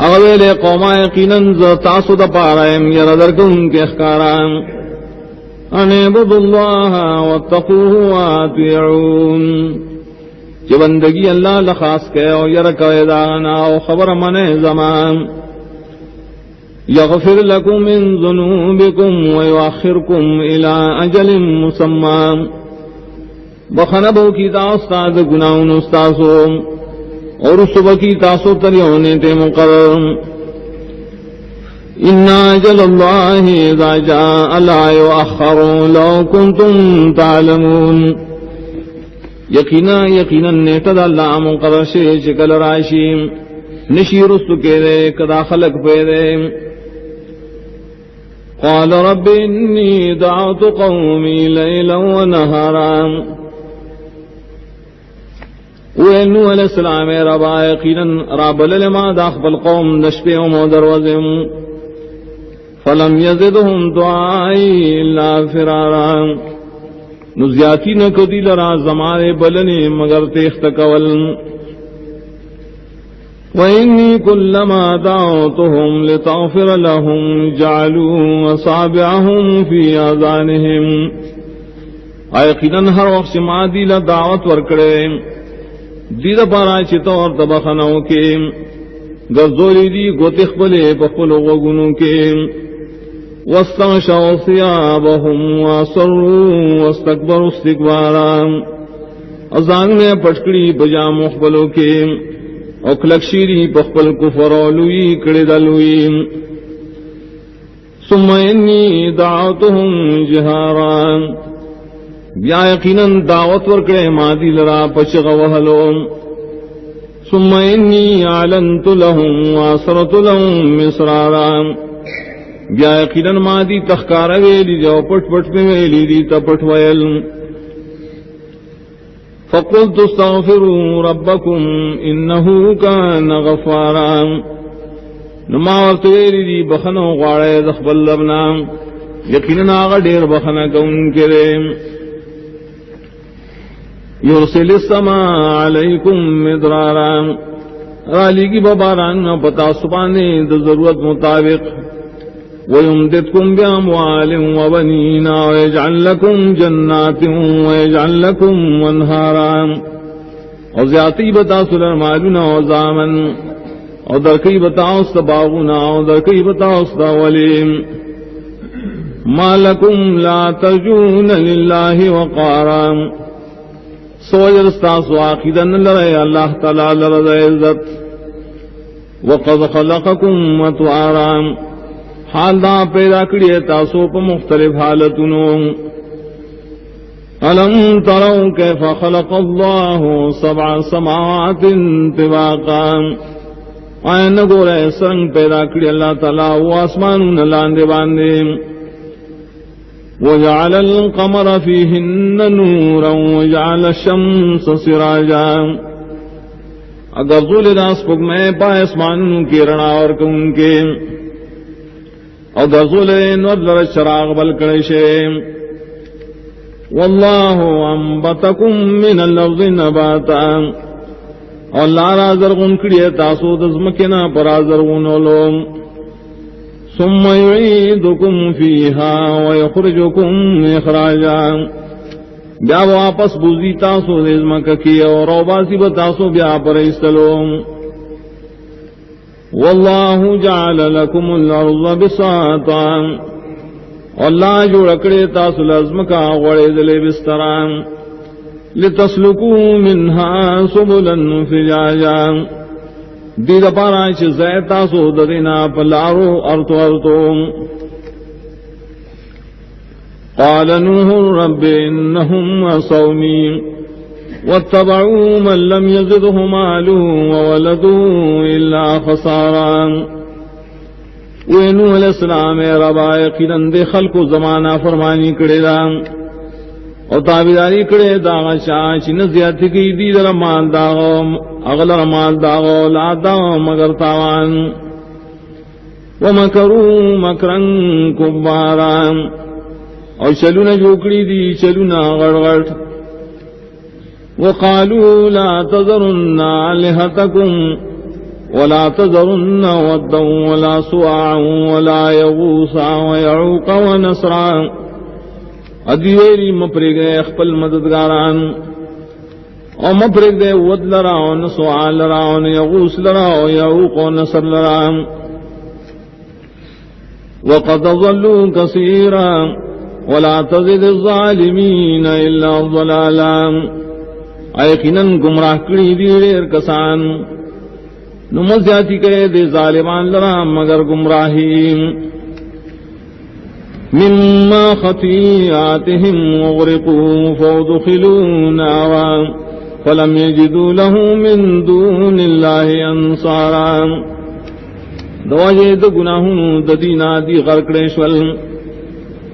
اغویل قوما یقیناً تاسو دا پارائم یردرکن کے اخکاران ان اعبدوا اللہ واتقوه واتیعون کہ بندگی اللہ لخاص کے او یرکو دانا او خبر من زمان یغفر لکم من ذنوبکم ویؤخرکم الى اجل مسمى بخنبو کی تاستاد گناہن استاسو اور صبح کی تاسو تریونے تے مقرر ان اجل اللہ اذا جاء لا یؤخر لو کنتم تعلمون یقینا نیتد اللہ مقرر شے چکل راشیم نشی رستو کے دے کدا خلق پہ دے قال رب انی دعوت قومی لیلا ونہارا نوح علیہ السلام ربا یقینا رب للما داخل القوم نشپے ومو دروزم فلم یزدہم دعائی الا فرارا نزیاتی نکدی لرا زمانے بلنے مگر تیخت کول وَإِنِّي كُلَّمَا دَعَوْتُهُمْ لِتَغْفِرَ لَهُمْ جَعَلُوا أَصَابِعَهُمْ فِي آذَانِهِمْ ایقیناً ہر وقت ما دی دعوت ورکڑے دید پارا چطور تبخنوں کے گرزولی دی گوتخ بلے پخل وگنوں کے وَاسْتَغْشَوْا ثِيَابَهُمْ وَأَصَرُّوا وَاسْتَكْبَرُوا اسْتِكْبَارًا ازان میں پٹکڑی بجا مخبلوں کے اکلکشیری پخپل کفر اولوی کڑی دلوی ثم انی دعوتهم جہارا بیا یقیناً دعوت ورکڑے مادی لرا پچغ وحلو ثم انی اعلنت لهم واسرت لهم مسرارا بیا یقیناً مادی تخکار ویلی جو پٹ پٹ میں ویلی دی تپٹ ویل فقلت استغفروا ربكم انه كان غفارا نما ورتویری دی بخنو غاڑے دخبل لبنا یقینا آغا دیر بخنا کون کرے یرسل السماء علیکم مدرارا رالی کی بباران پتا سپانے دا ضرورت مطابق وَيُمْدِدْكُمْ بِأَمْوَالٍ وَبَنِينَ وَيَجْعَلْ لَكُمْ جَنَّاتٍ وَيَجْعَلْ لَكُمْ وَانْهَارًا اور زیادتی بتا سلر مالونا و زامن اور درکی بتا اس باغنا اور درکی بتا اس ولیم ما لکم لا ترجون للہ وقارا سوجر استاس واقیدن لرے اللہ تعالی لرد عزت وقد خلقکم وتعارا حال دا پیدا کریے تاسو پا مختلف حالتنو الم ترون کیف خلق اللہ 7 سماوات طباقا آیا نگو رہے سرنگ پیدا کری اللہ تعالی و آسمانون لاندے باندے وجعل القمر فیہن نورا وجعل الشمس سراجا اگر ظل راس پک میں پا آسمانون کی رنا اور کن کے اور دزول نور لر چراغ بل کرشے واللہ انبتکم من الارض نباتا اور لارا زرغن کریے تاسو دزمکنا پرا زرغنولو ثم یعیدکم فیہا ویخرجکم اخراجا بیا واپس بوزی تاسو دزمک کی اور روباسی بتاسو بیا پر استلو واللہ جعل لکم الارض بساطا اللہ جو رکڑے تاسو لازم کا غڑے دلے بستران لتسلکو منہا سبلا فجاجا دید پارا چھ زید تاسو ددینا پلارو ارتو قال نوح رب انہم عصونی واتبعوا من لم يزده ماله وولده إلا خسارا وینو علیہ السلام ربا یقیناً دے خلق و زمانہ فرمانی کڑے دا اور تابداری کڑے داغا شاہ نزیاتی کی دی در مال داغا اغلر مال داغا لا داغا مگر تاوان ومکروا مکرا کبارا اور چلونا جوکڑی دی چلونا غڑغڑ وقالوا لا تذرن آلهتكم ولا تذرن ودا ولا سواعا ولا يغوث ويعوق ونسرا ادیویری مپرگ دے اخپل مددگاران اور مپرگ دے ود لراؤن سواع لراؤن یغوث لراؤ یعوق ونسر لراؤن وقد ضلوا كثيرا ولا تزد الظالمين الا ضلالا ایقیناً گمراہ کری دیر کسان نمزیاتی کرے دے ظالمان لرا مگر گمراہی مما خطیئاتهم وغرقوا فادخلوا نارا فلم يجدوا له من دون الله انصارا دواجے دو گناہوں ددینا دی غرقڑے شول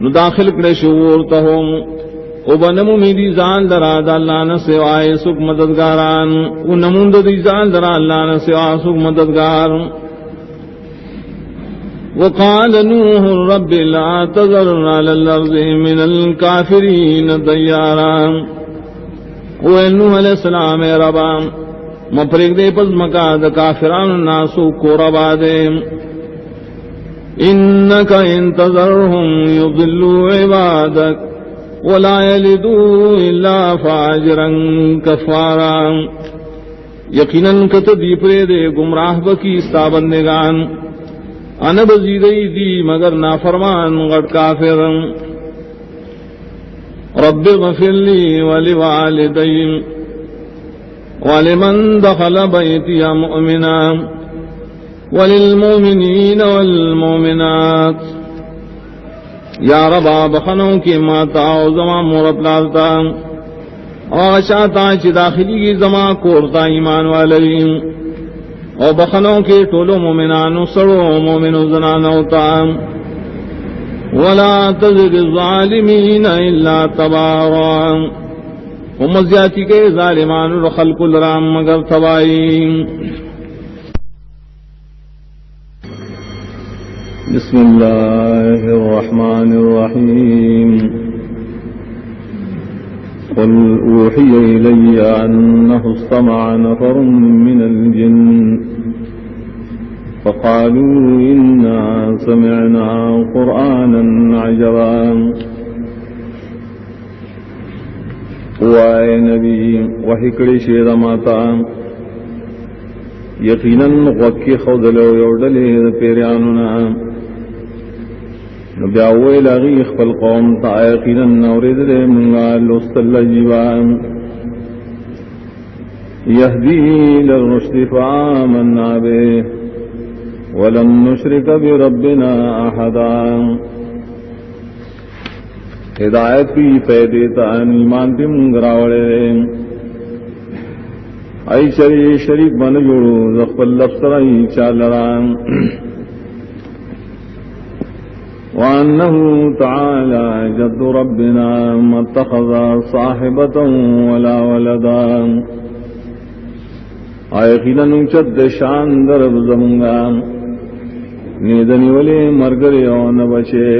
نو داخل کڑے شورتہم او بنمو میدی زان درا دا اللہ نہ سوائے سکھ مددگاران او نمون دی زان درا اللہ نہ سوائے سکھ مددگار وقال نوح رب لا تذر على الأرض من الكافرين ديارا نوح علیہ السلام اے ربا مپرک دے پس مکا دا کافران ناسو کو ربا دے انکا انتظرهم يضلوا عبادك ولا يلدوا الا فاجرا كفارا یقیناً کت دی پرے دے گمراہ بکی ستا بندگان انا بزیدئی دی مگر نافرمان غٹ کافر رب اغفر لی ولوالدی ولمن دخل بیتی مؤمنا وللمؤمنین والمؤمنات یا ربا بخنوں کی ماتا و زمان مورت لالتا آشاتا چی داخلی کی زمان کورتا ایمان والیم او بخنوں کے طولو مومنانو سڑو مومنو زنانوتا ولا تزد الظالمین الا تبارا ومزیاتی کے ظالمان خلق الرام مگر تبائی بسم اللہ الرحمن الرحیم قل اوحی الی انہ استمع نفر من الجن فقالوا انا سمعنا قرآنا عجبا وائے نبی وحی کڑی شیر ماتا یقیناً غکی خودلو یوڈلی پیریانونا بیاوی لاغی اخفل قوم تا یقیناً نورد دے منگا لستل جیوان یهدی للرشد فآمنا بے ولن نشرک بربنا احدا ہدایت کی فیدیتا ایمان تی منگراوڑے ای شریک بن جوڑو زخفل لفظرائی چالران وأنه تعالى جد ربنا ما اتخذ صاحبة ولا ولدا آیقینا نوچد شان درب زمونگا نیدنی ولی مرگری اون بچے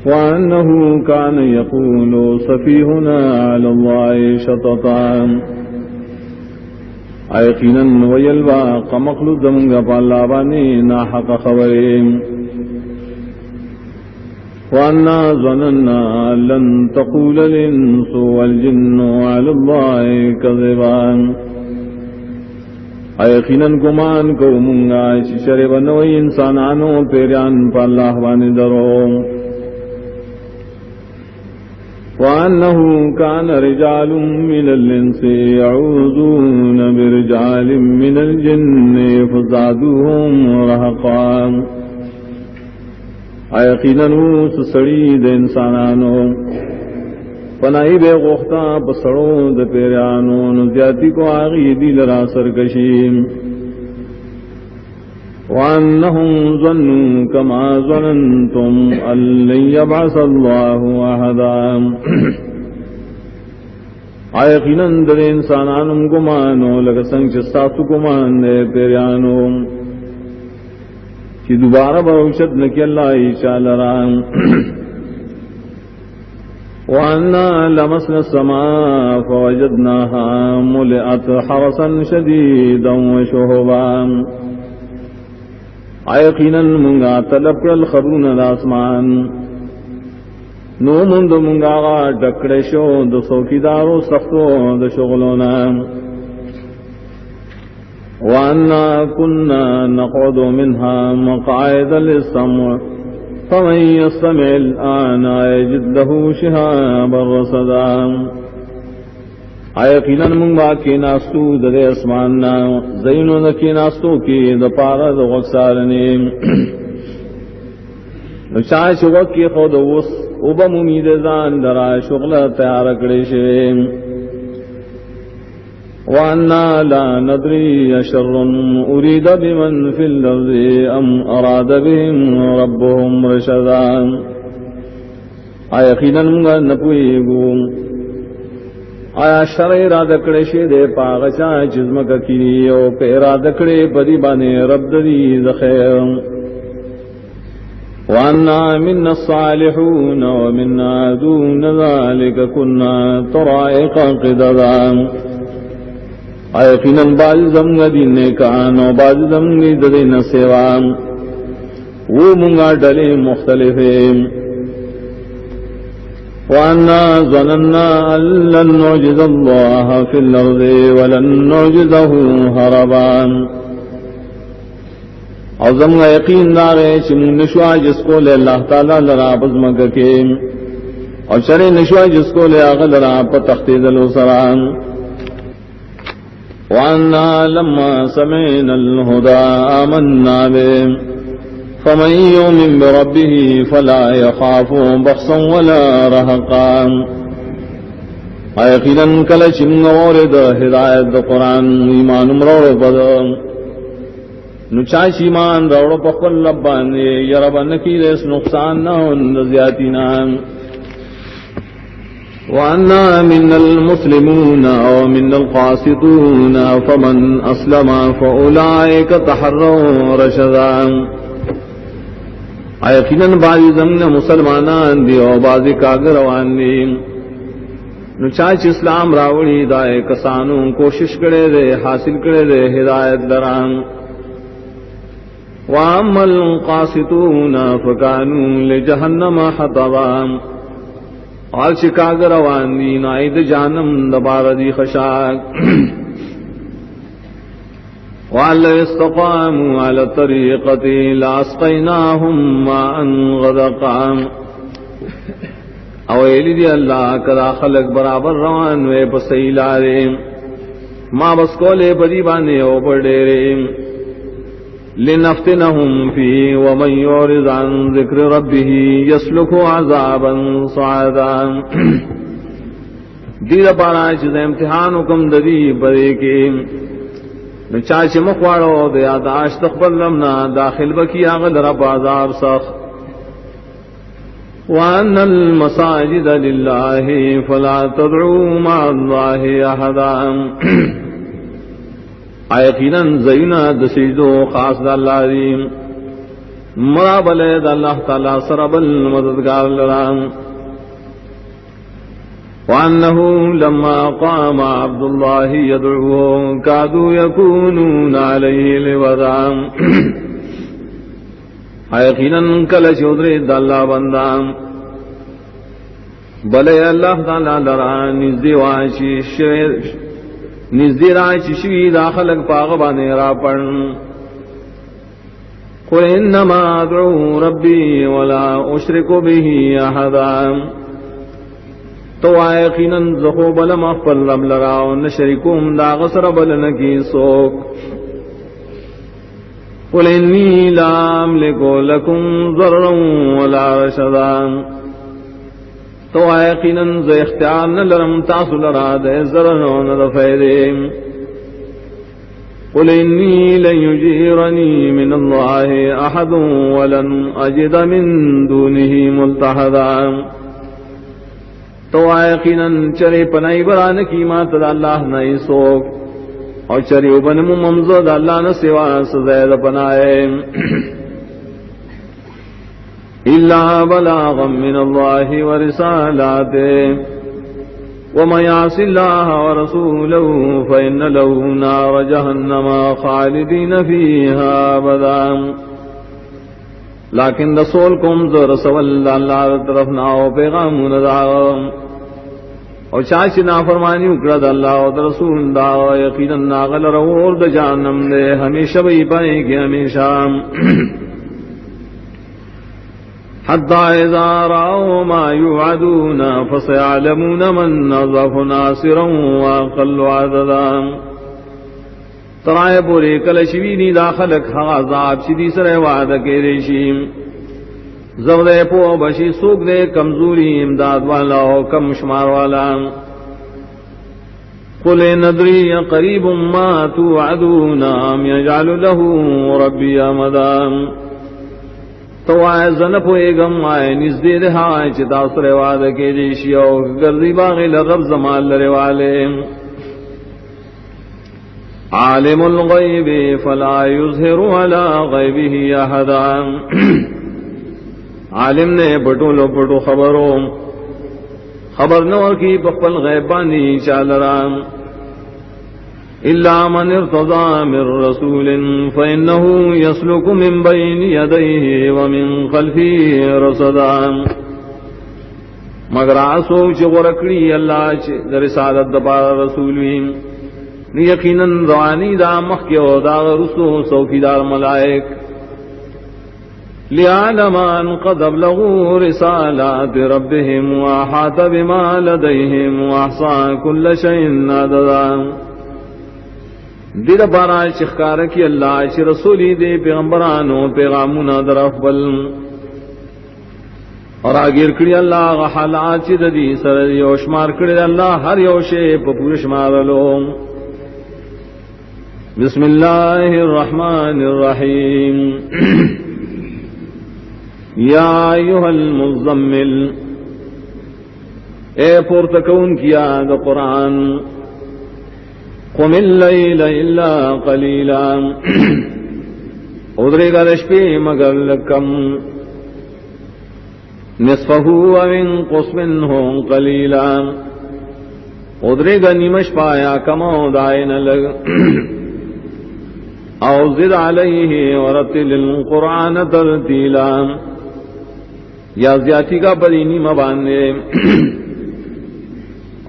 وأنه كان يقول سفيهنا على الله شططا آیقینا ویلوا قمقل زمونگا پالا بانی ناحق خبریم وَأَنَّا ظَنَنَّا لَن تَقُولَ الْإِنسُ وَالْجِنُّ عَلَى اللَّهِ كَذِبًا یقیناً گمان کو منگا شرے بنوئی انسانانو پیریان پا اللہ بانی درو وَأَنَّهُ كَانَ رِجَالٌ مِّنَ الْإِنسِ يَعُوذُونَ بِرِجَالٍ مِّنَ الْجِنِّ فَزَادُوهُمْ رَهَقًا یقیناً سڑی د انسانانو پنائی بے غوختا پسڑوں د پیرانو نزیاتی کو آغی دی لرا سرکشیم وَأَنَّهُمْ ظَنُّوا كَمَا ظَنَنْتُمْ أَن لَّن يَبْعَثَ اللَّهُ أَحَدًا یقیناً د انسانانو گمانو لگا سنگ چستاسو گمان دے پیرانو کہ دوبارہ بروشد نکی اللہ عیشا لرام وَأَنَّا لَمَسْنَا السَّمَاءَ فَوَجَدْنَاهَا مُلِئَتْ حَرَسًا شَدِيدًا وَشُهُبًا یقیناً منگا طلب کرل خبرون الاسمان نو مند منگا ڈکڑے شو دو سوکیدارو سختو دو شغلونا وَأَنَّا كُنَّا نَقْعُدُ مِنْهَا مَقْعِدَ لِلسَّمْعِ فَمَن يَسْتَمِعِ الْآنَ يَجِدْ لَهُ شِهَابًا رَّصَدًا یقیناً منگ باکی ناستو در اسماننا زینو نکی ناستو کی دپارا دو غکسارنی چاہش وکی خود وس اوبا ممید زان درا شغل تیار کڑیشیم وَأَنَّا لَا نَدْرِي أَشَرٌ أُرِيدَ بِمَنْ فِي الْأَرْضِ أَمْ أَرَادَ بِهِمْ رَبُّهُمْ رَشَدًا یقیناً منگا نپوئیگو آیا شر ارادہ کڑے شے دے پاغچا جزمک کی او پہ ارادہ کڑے بدی بانے رب دی ذخیر وَأَنَّا مِنَّا الصَّالِحُونَ وَمِنَّا دُونَ ذَلِكَ كُنَّا طَرَائِقَ قِدَدًا یقیناً بعض زمگ دین کان و بعض زمگ دین سیوان وہ منگا ڈلے مختلف وَأَنَّا ظَنَنَّا أَن لَّن نُّعْجِزَ اللَّهَ فِي الْأَرْضِ وَلَن نُّعْجِزَهُ هَرَبًا عظم یقین دارے چم نشوا جس کو لے اللہ تعالی لرا بزمگ کے اور شر نشوا جس کو لے آغ لرا پتختی دل سران وَأَنَّا لَمَّا سَمِعْنَا الْهُدَىٰ آمَنَّا بِهِ فَمَن يُؤْمِن بِرَبِّهِ فَلَا يَخَافُ بَخْسًا وَلَا رَهَقًا یقیناً کل چم ورد ہدایت قرآن ایمان مروڑ پد نچاش ایمان روڑ پخل لبان یرب نکیر اس نقصان نہ زیادینا وَأَنَّا مِنَّا الْمُسْلِمُونَ وَمِنَّا الْقَاسِطُونَ فَمَنْ أَسْلَمَ فَأُولَئِكَ تَحَرَّوْا رَشَدًا یقیناً بعضی زمین مسلمانان دی اور بعضی کاغروان دی نچاچ اسلام راوڑی دائے کسانوں کوشش کرے دے حاصل کرے دے ہدایت دران وَأَمَّا الْقَاسِطُونَ فَكَانُوا لِجَهَنَّمَ حَطَبًا اور چکاگ روان دی نائد جانم دبار دی خشاک وَعَلَّا اسْتَقَامُوا عَلَى الطَّرِيقَةِ لَأَسْقَيْنَاهُمْ مَاءً غَدَقًا اویلی دی اللہ کدا خلق برابر روان وے پسیلارے ما بس کولے بدی بانے او بڑیرے لنفتنهم فيه ومن يعرض عن ذكر ربه يسلك عذابا صعدا دیر پارا چیز امتحان حکم ددی برے کے چاچ مخواڑو دیا داش تقبل لمنا داخل بکی آغل رب عذاب سخت وَأَنَّ الْمَسَاجِدَ لِلَّهِ فَلَا تَدْعُوا مَعَ اللَّهِ أَحَدًا یقیناً زینا دسیدو خاص دا اللہ دیم مرابل دا اللہ تعالی سرب المددگار لرام وَأَنَّهُ لَمَّا قَامَ عَبْدُ اللَّهِ يَدْعُوهُ كَادُوا يَكُونُونَ عَلَيْهِ لِبَدًا یقیناً کل چودری دا اللہ بندام بلے اللہ تعالی لرام نزدی واشی نزدی رائچ شوی داخلق پاغبانے را پڑن قل انما ادعو ربی ولا اشرک به احدا تو یقیناً زخو بلم اخبر رب لراو نشرکوم دا غسر بلنکی سوک قل انی لا املکو لکم ضررا ولا رشدا تو یقیناً ز اختیار نہ لرم تاسو لرا دے ضرر نہ فائدے قل انی لن یجیرنی من اللہ احد ولن اجد من دونه ملتحدا تو یقیناً چرے پنائی بران کی مات اللہ نہیں سوک اور چرے بن ممزد اللہ نہ سوا سزید پنائے إلا بلاغا من الله ورسالاته ومن يعص الله ورسوله فإن له نار جهنم خالدين فيها أبدا لیکن رسول کم ز رسول اللہ طرف ناو پیغام نداغم اور چاچ نافرمانی اکرد اللہ و رسول دا یقینا ناغل رور دا جہنم دے ہمیشہ بھی پائیں گے ہمیشہ حتی اذا رأوا ما يوعدون فسيعلمون من اضعف ناصرا واقل عددا ترائے پورے کلشوینی داخلک عذاب شدی سر وعدہ کے ریشیم زودے پو بشی سوک دے کمزوری امداد والا و کم شمار والا قل ندری قریب ما توعدون ام یجعل له ربی امدا تو آئے زنپ ایگم آئے نزدی رہا آئے چتا سر وعدہ کے دیشیو گردی باغی لرب زمان لرے والے عالم الغیب فلا یظہر علی غیبہ احدا عالم نے بٹو لو بٹو خبر نور کی پپل غیبانی چالرام الا من ارتضى من رسول فإنه يسلك من بين يديه ومن خلفه رصدا مگر آسو چ غرکڑی اللہ چ در رسالت دبار رسولین یقینا روانی دا مخیو دا رسو سوکیدار ملائک لِيَعْلَمَ أَنْ قَدْ أَبْلَغُوا رِسَالَاتِ رَبِّهِمْ وَأَحَاطَ بِمَا لَدَيْهِمْ وَأَحْصَىٰ كُلَّ شَيْءٍ عَدَدًا دیر بارا شخکار کی اللہ چ رسولی دے پیغمبرانو پیغامنا در افضل اور آگیر کڑی اللہ حالات چ ددی سر یو شمار کڑی اللہ ہر یو شے پور شمار لو بسم اللہ الرحمن الرحیم یا ایھا المزمل اے پورتکون کیا دا قرآن قم اللیل الا قلیلا ادرے گا دشپی مگر لکم نصفہ و انقص منہ قلیلا ادرے گا نیمش پایا کمو دائن لگ او زد علیہ ورتل القرآن ترتیلا یا زیادتی کا بدینی مباندے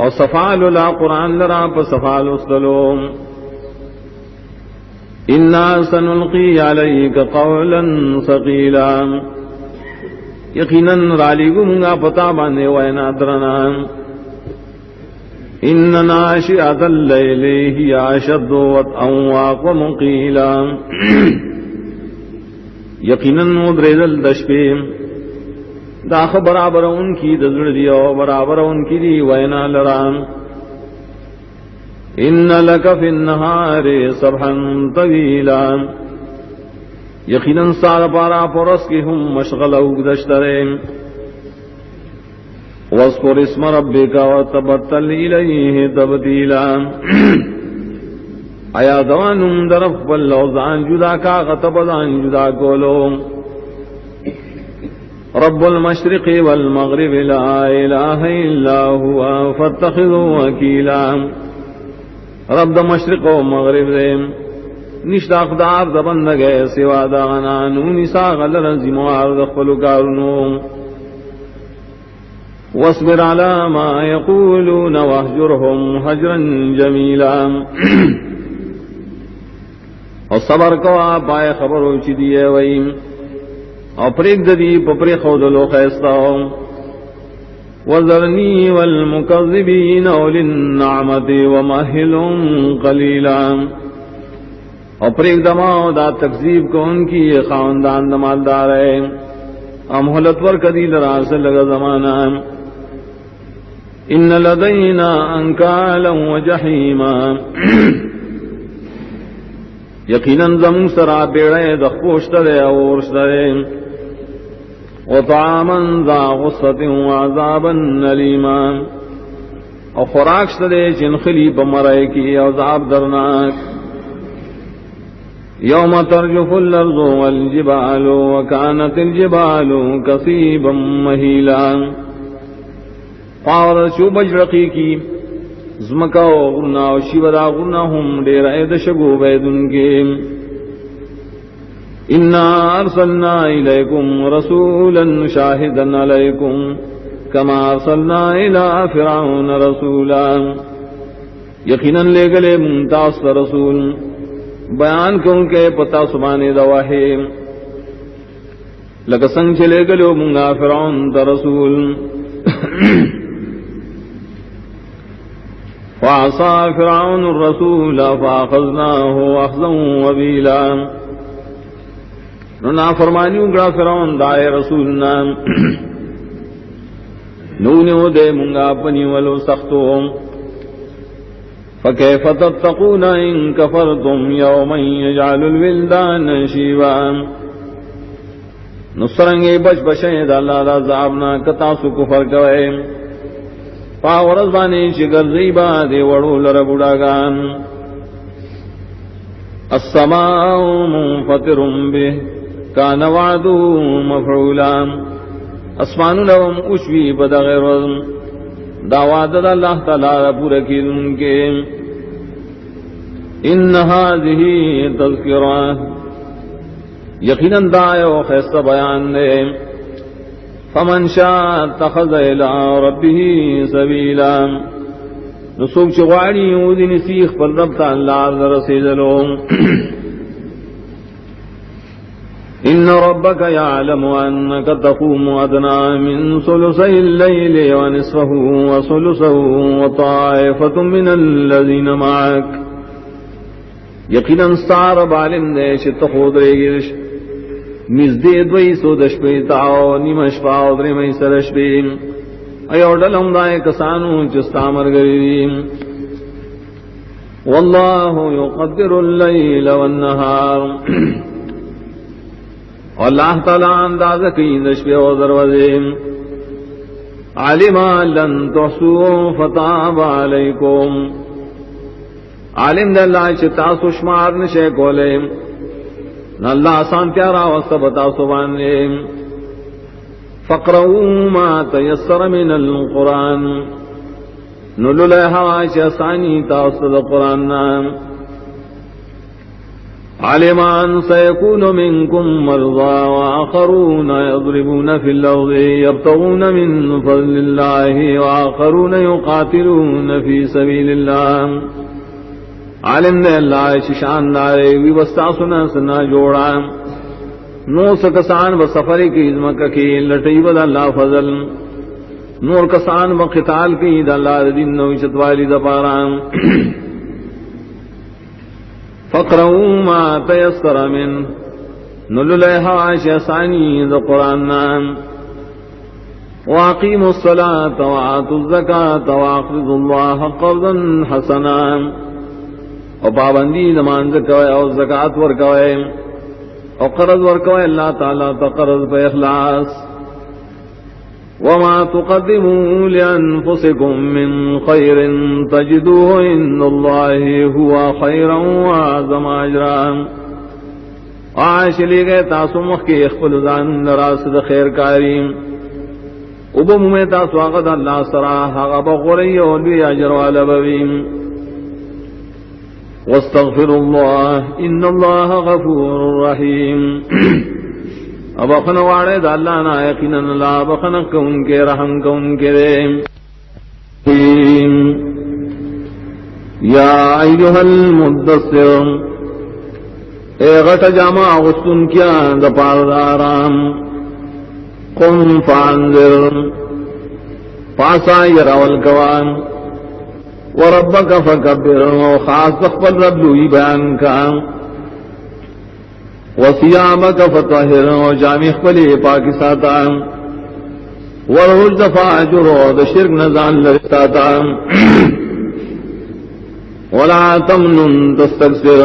اور صفال لا قرآن لرا پا صفال اسللو انا سنلقی علیک قولا ثقیلا یقینا رالی گمگا پتا باندے وینا درنا ان ناشئۃ اللیل ہی اشد وطئا واقوم قیلا یقینا مدرزل دشپے داخ برابر ان کی دزڑ دیو برابر ان کی دی وینا لرام ان لک فی النہار سبحا طویلا یقینا سال پارا پرس کی ہم مشغل اگدشترے واذکر اسم ربک وتبتل الیہ تبتیلا آیا دوانم درف واللوزان جدا کا غتبدان جدا کولو رب المشرق والمغرب لا الہ الا ہوا فاتخذوا وکیلا رب دا مشرق و مغرب دے نشت اقدار دا بندگے سوا دا غنانو نساغ لرزموار دا خلقارنو واصبر على ما يقولون واهجرهم هجرا جميلا اور صبر کو آپ آئے خبرو چی دیئے ویم اور پریک ددی پپری خودلو خیستاو وذرنی والمکذبین اولی النعمت ومہلهم قلیلا اور پریک دماؤ دا تکذیب کو ان کی خاندان دمالدار ہے امہلت ور کدی لراس لگا زمانہ ان لدینا انکالا وجحیما یقیناً زمون سرا بیڑے دخپوشترے اورشترے وطعاما ذا غصت وعذابا نلیما اور خوراک شترے چنخلی بمرے کی عذاب درناک یوم ترجف الارض والجبال وکانت الجبال کثیبا مہیلا پاور چو بجرقی کی زمکا و غرنا و شیورا غرنا ہم دیر اید شگو بیدن کے انا ارسلنا الیکم رسولا شاہدا علیکم کما ارسلنا الى فرعون رسولا یقینا لے گلے ممتاز رسول بیان کون کے پتا سبانے دواہے لگسنگ چلے گلو منگا فرعون دا رسول فعصى فرعون الرسول فأخذناه أخذا وبيلا ننا فرمانیوں گڑا فرعون دائے رسولنا نونیو دے منگا پنی ولو سختو فكيف تتقون إن كفرتم يوما يجعل الولدان شيبا نسرنگے بچ بشیں دا اللہ دا عذابنا کتاسو کفر کوئے پاورز بانے چگر زیبا دے وڑو لربوڑاگان السماء منفطر به کان وعدو مفعولا اسمان لهم اشوی بدغیر دعوات دا اللہ تعالی پورا کی ان کے ان هذه تذکرہ یقیناً دائے و خیستہ بیان دے فمن شاء اتخذ الى ربه سبیلا نسوک چغواری اودین سیخ پر رب تا اللہ رسیدلو ان ربك يعلم انك تقوم ادنى من ثلثي الليل ونصفه وثلثه وطائفة من الذين معك یقیناً سارب عالم دے شت خود ریگرش نزدے دوئی سو دشپیتاو نیمش پاو درمی سرشپیم ایو ڈلم دائے کسانو چستا مرگریم واللہ یقدر اللیل والنہار اللہ تعالیٰ انداز کی دشپی و دروازیم علما لن تحسو فتاب علیکم عالم دے اللہ چتا سشمار نشے کولے نہ اللہ آسان پیارا وسبتا سبانے فقرؤوا ما تیسر من القرآن نلو لہا چسانی تاثد قرآن علمان سيكون منكم مرضى وآخرون يضربون في الأرض يبتغون من فضل الله وآخرون يقاتلون في سبيل الله عالم دے اللہ شان دارے وی وستاسنا سنا جوڑا نو سکسان و سفر کی ازمک کی لٹی ود اللہ فضل نور کسان و قتال کی دا اللہ دین نو شتوالی دا پارام فقرؤوا ما تیسر من نلو لیہا شیسانی دا قرآن واقیموا الصلاة وآتوا الزکاة واقرضوا اللہ قرضا حسنا اور پابندی نماز کوئے اور زکات ورکوئے اور قرض ورکوئے اللہ تعالیٰ تقرض پہ اخلاص وما تقدموا لأنفسكم من خير تجدوه عند الله هو خيرا وأعظم أجرا عاش لی گئے تاسو مخ کی اخفل ذان راست خیر کاریم ابو میں تاسو آغد اللہ سراح غب غری ولي اجر والا بویم واستغفر الله ان الله غفور رحیم اب اخن واڑے دا اللہ نا یقینا اللہ بخن کون کے رحم کون کے یا ایھا المدثر اے غٹ جامع غسن کیا دا پاردارام قم فانذر پاسا یراول کوان وربک فکبر خاص تخبر رب لوی بیان کا وصیامک فطہر جامع خپلی پاکی ساتا والرجد فاجر دا شرک نزان لرساتا ولا تمنن تستکثر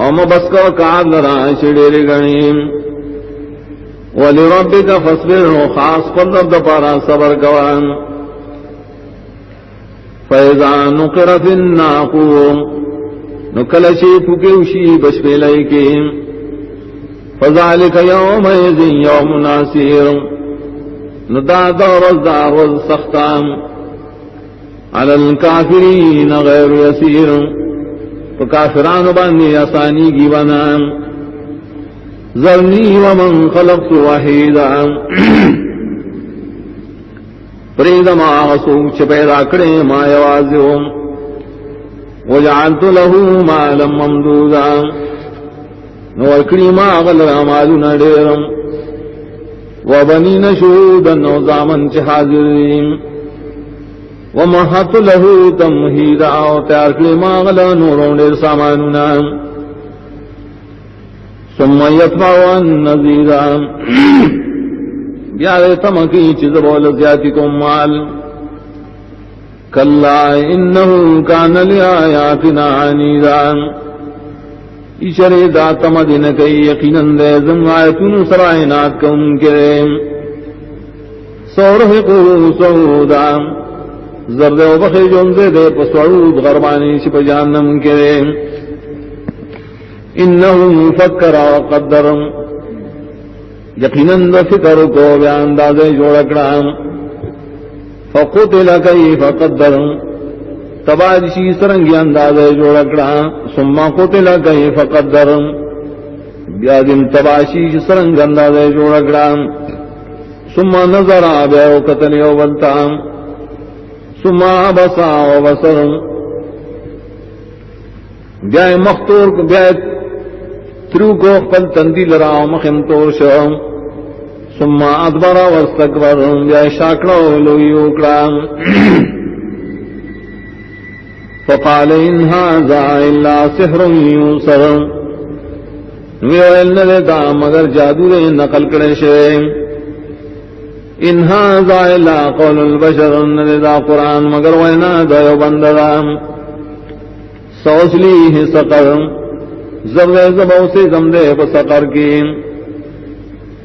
اوم بسکو کار لرا شدیر گنیم ولربک فاصبر خاص پر رب پارا صبر کوان فَإِذَا نُقِرَ فِي النَّاقُورِ نُكَلَشِي فُكِوشِي بَشْبِلَيْكِمْ فَذَلِكَ يَوْمَئِذٍ يَوْمٌ عَسِيرٌ نداد ورزدار والسختام على الكافرين غير يسير فكافران بني آسانی کی بنام ذرنی ومن خلقت وحیدا پرید ما غسوک چھ پیدا کرے ما یوازیوں وجعلت له مالا ممدودا نورکڑی ما غلر مالنا ڈیرم وبنین شہودا نوزامن چھ حاضرین ومحط له تمہیدا وتیارکڑی ما غلر نورون ڈیر ساماننا ثم یتبع النذیرا بیارے تمکی چیز بول زیادی کو مال کلا انہو کان لآیاتنا عنیدا اشرے دا تمدن کئی یقیناً دے زم آیتون سرائنات کن کرے سورحقو سعودا زرد و بخی جنزے دے پسعود غربانی چپ جہنم کرے انہم فکر و قدر یقیناً دا فکر کو بیان دازے جوڑکڑا فقتل کیف قدر تبادشی سرنگی اندازے جوڑکڑا ثم قتل کیف قدر بیادم تباشی سرنگ اندازے جوڑکڑا ثم نظر بیعو قتل یوبلتا ثم بسا و بسر بیائے مختور بیائے ترو کو قل تندی لراؤ مخمتور شو ثم ادبر واستکبر بیائے شاکڑا لویوکڑا فقال ان هذا الا سحر يوسر ویل ندا مگر جادو دے نقل کرے شے ان هذا الا قول البشر ندا قرآن مگر وینا دایو بندہ سوسلیہ سقر زر زبو سے زمدے بسقر کی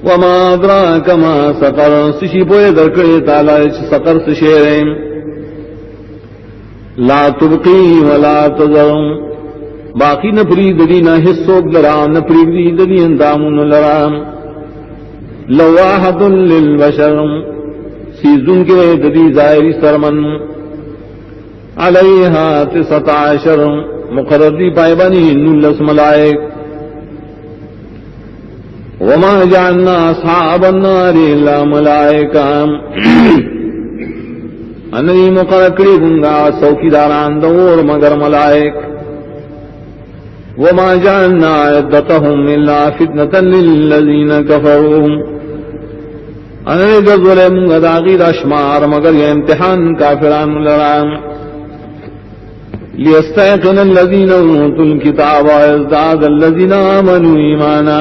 وما ادراک ما سقر سشی پوئے درکڑے تالا سقر سشیرے لا تبقی ولا تذر باقی نپری دلی نہ حصوک لرا نپری دلی اندامن لرا لواحد للبشر سیزن کے دلی ظاہری سرمن علیہا 19 مقرر دی پائبانی 19 ملائک وما جعلنا اصحاب النار الا ملائکہ انہی مقرکڑی گنگا سوکی داران دور مگر ملائک وما جعلنا عدتهم الا فتنة للذین کفروا انہی گزولے منگا داغیر اشمار مگر یہ امتحان کافران لرام لیستیقن الذین اوتوا الکتاب ویزداد الذین آمنوا ایمانا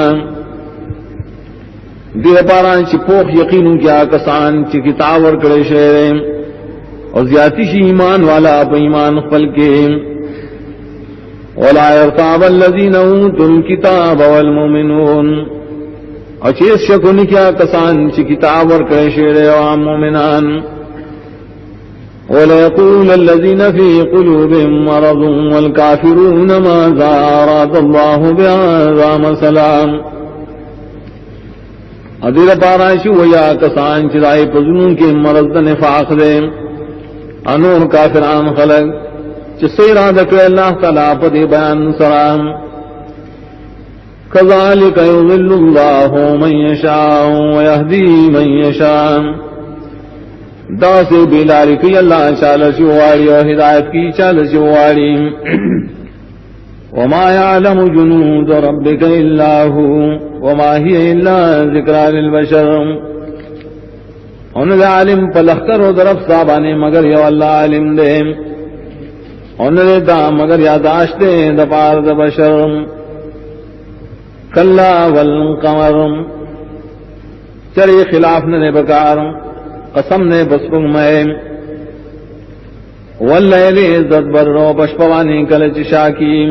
دیر پاران چی پوخ یقینوں کیا کسان چی کتاب ورکڑے شیریں اور زیادتی شی ایمان والا اپ ایمان خپل کے ولا يرتاب الذين اوتوا الكتاب والمؤمنون اور چیز شکن کیا کسان چی کتاب اور کشیر عام مومنان ولا يقول الذين في قلوبهم مرض والكافرون ماذا اراد الله بهذا مثلا ادیر پاراشو ویا کسان چرائے پزنوں کے مرض نفاق دے انور کافران خلق جسے ارادہ کرے اللہ تعالیٰ پدی بیان سرام کذالک یضل اللہ من یشاء ویہدی من یشاء دا سے بلاری کی اللہ چال شواری و ہدایت کی چال شواری وما يعلم جنود ربك الا هو وما هي الا ذکرى للبشر ان عالم پلخکر و درف صابانے مگر یو اللہ عالم دے ان دا مگر یاداشت دے دپار دا بشر کلا والقمر چری خلاف نے بکار قسم نے بسپنگ میں واللیل عزت بر و پشپوانی کلچ شاکی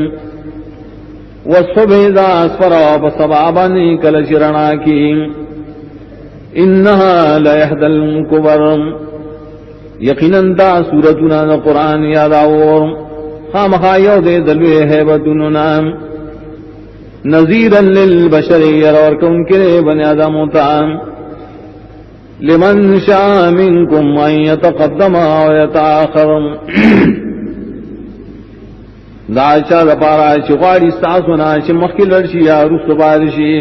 والصبح اذا اسفر و پسبابانی کلچ رنا کی انہا لایحد المکبر یقیناً دا سورتنا دا قرآن یاداور خامخایو دے دلوے حیبتننا نذیرا للبشر یرورکم کرے بن آدمتا لمن شاء منکم ان یتقدم و یتاخر دا چا دا پارا چغاری ساسونا چی مخی لرشی یا رست بارشی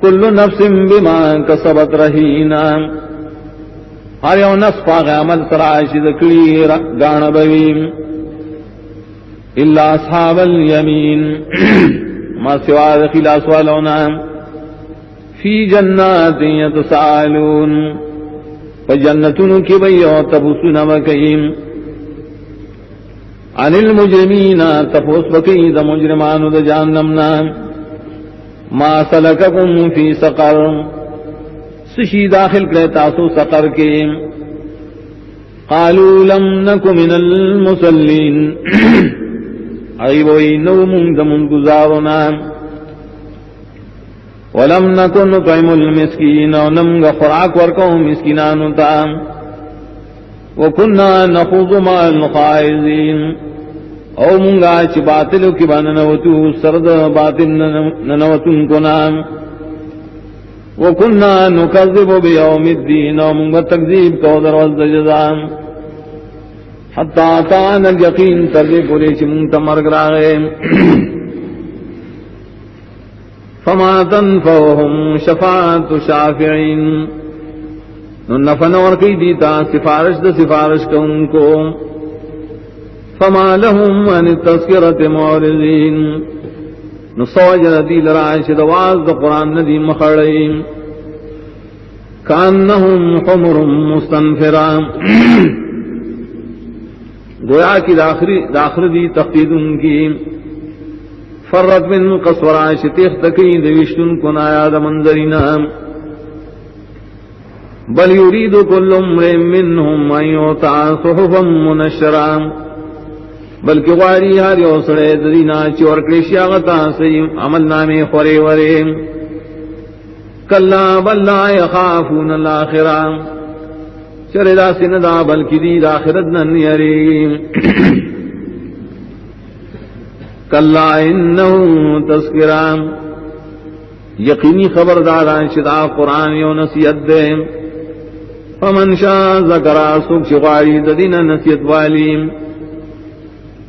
کل نفس بما کسبت رہینا ہر یو نفس پاک عمل سرائشی دکلی گانا بویم الا اصحاب الیمین ما سوا دخلاص والونا فی جنات یتسالون فجنتن کی بیو تبسن وکیم عن المجرمین تفوس وکی دا مجرمان دا جہنمنا ما سلککم فی سقر سشی داخل کرے تاسو سقر کے قالوا لم نک من المصلین ایوئی نو منگ دمون گزارونا ولم نکن نطعم المسکین ونمگ خوراک ورکو مسکینانو تا وکننا نخوض مع الخائزین او منگا چی باطلو کی باننوتو سرد باطل ننوتن کنا وکننا نکذب بیوم الدین او منگا تکذیب کو در وزد جزام حتی آتانا الیقین تردی پوری چی منگتا مرگ راغے فما تنفوهم شفاعت شافعین نفن ورکی دیتا سفارش دا سفارش کا ان کو فما لهم عن التذکرت معرضین نصوج ردی لرائش دواز دا قرآن ندی مخڑیم کانہم حمر مستنفرام گویا کی داخر دی تقید ان کی فرت من قصورائش تیخ تکی دوشتن کن آیاد منظرنا بل یرید کل امر منهم ان یعطا صحفا منشرا بلکہ غاری ہر یوسڑے دینا چور کریشی آغتا سی عمل نامی خوری ورے کلا بل لا یخافون الاخرہ چردا سندا بلکہ دی آخرت نن یری کلا انہو تذکرام یقینی خبرداران شدا قرآن یو نصیحت دے فمن شاء ذکرا سوک شغاری ددین نصیحت والیم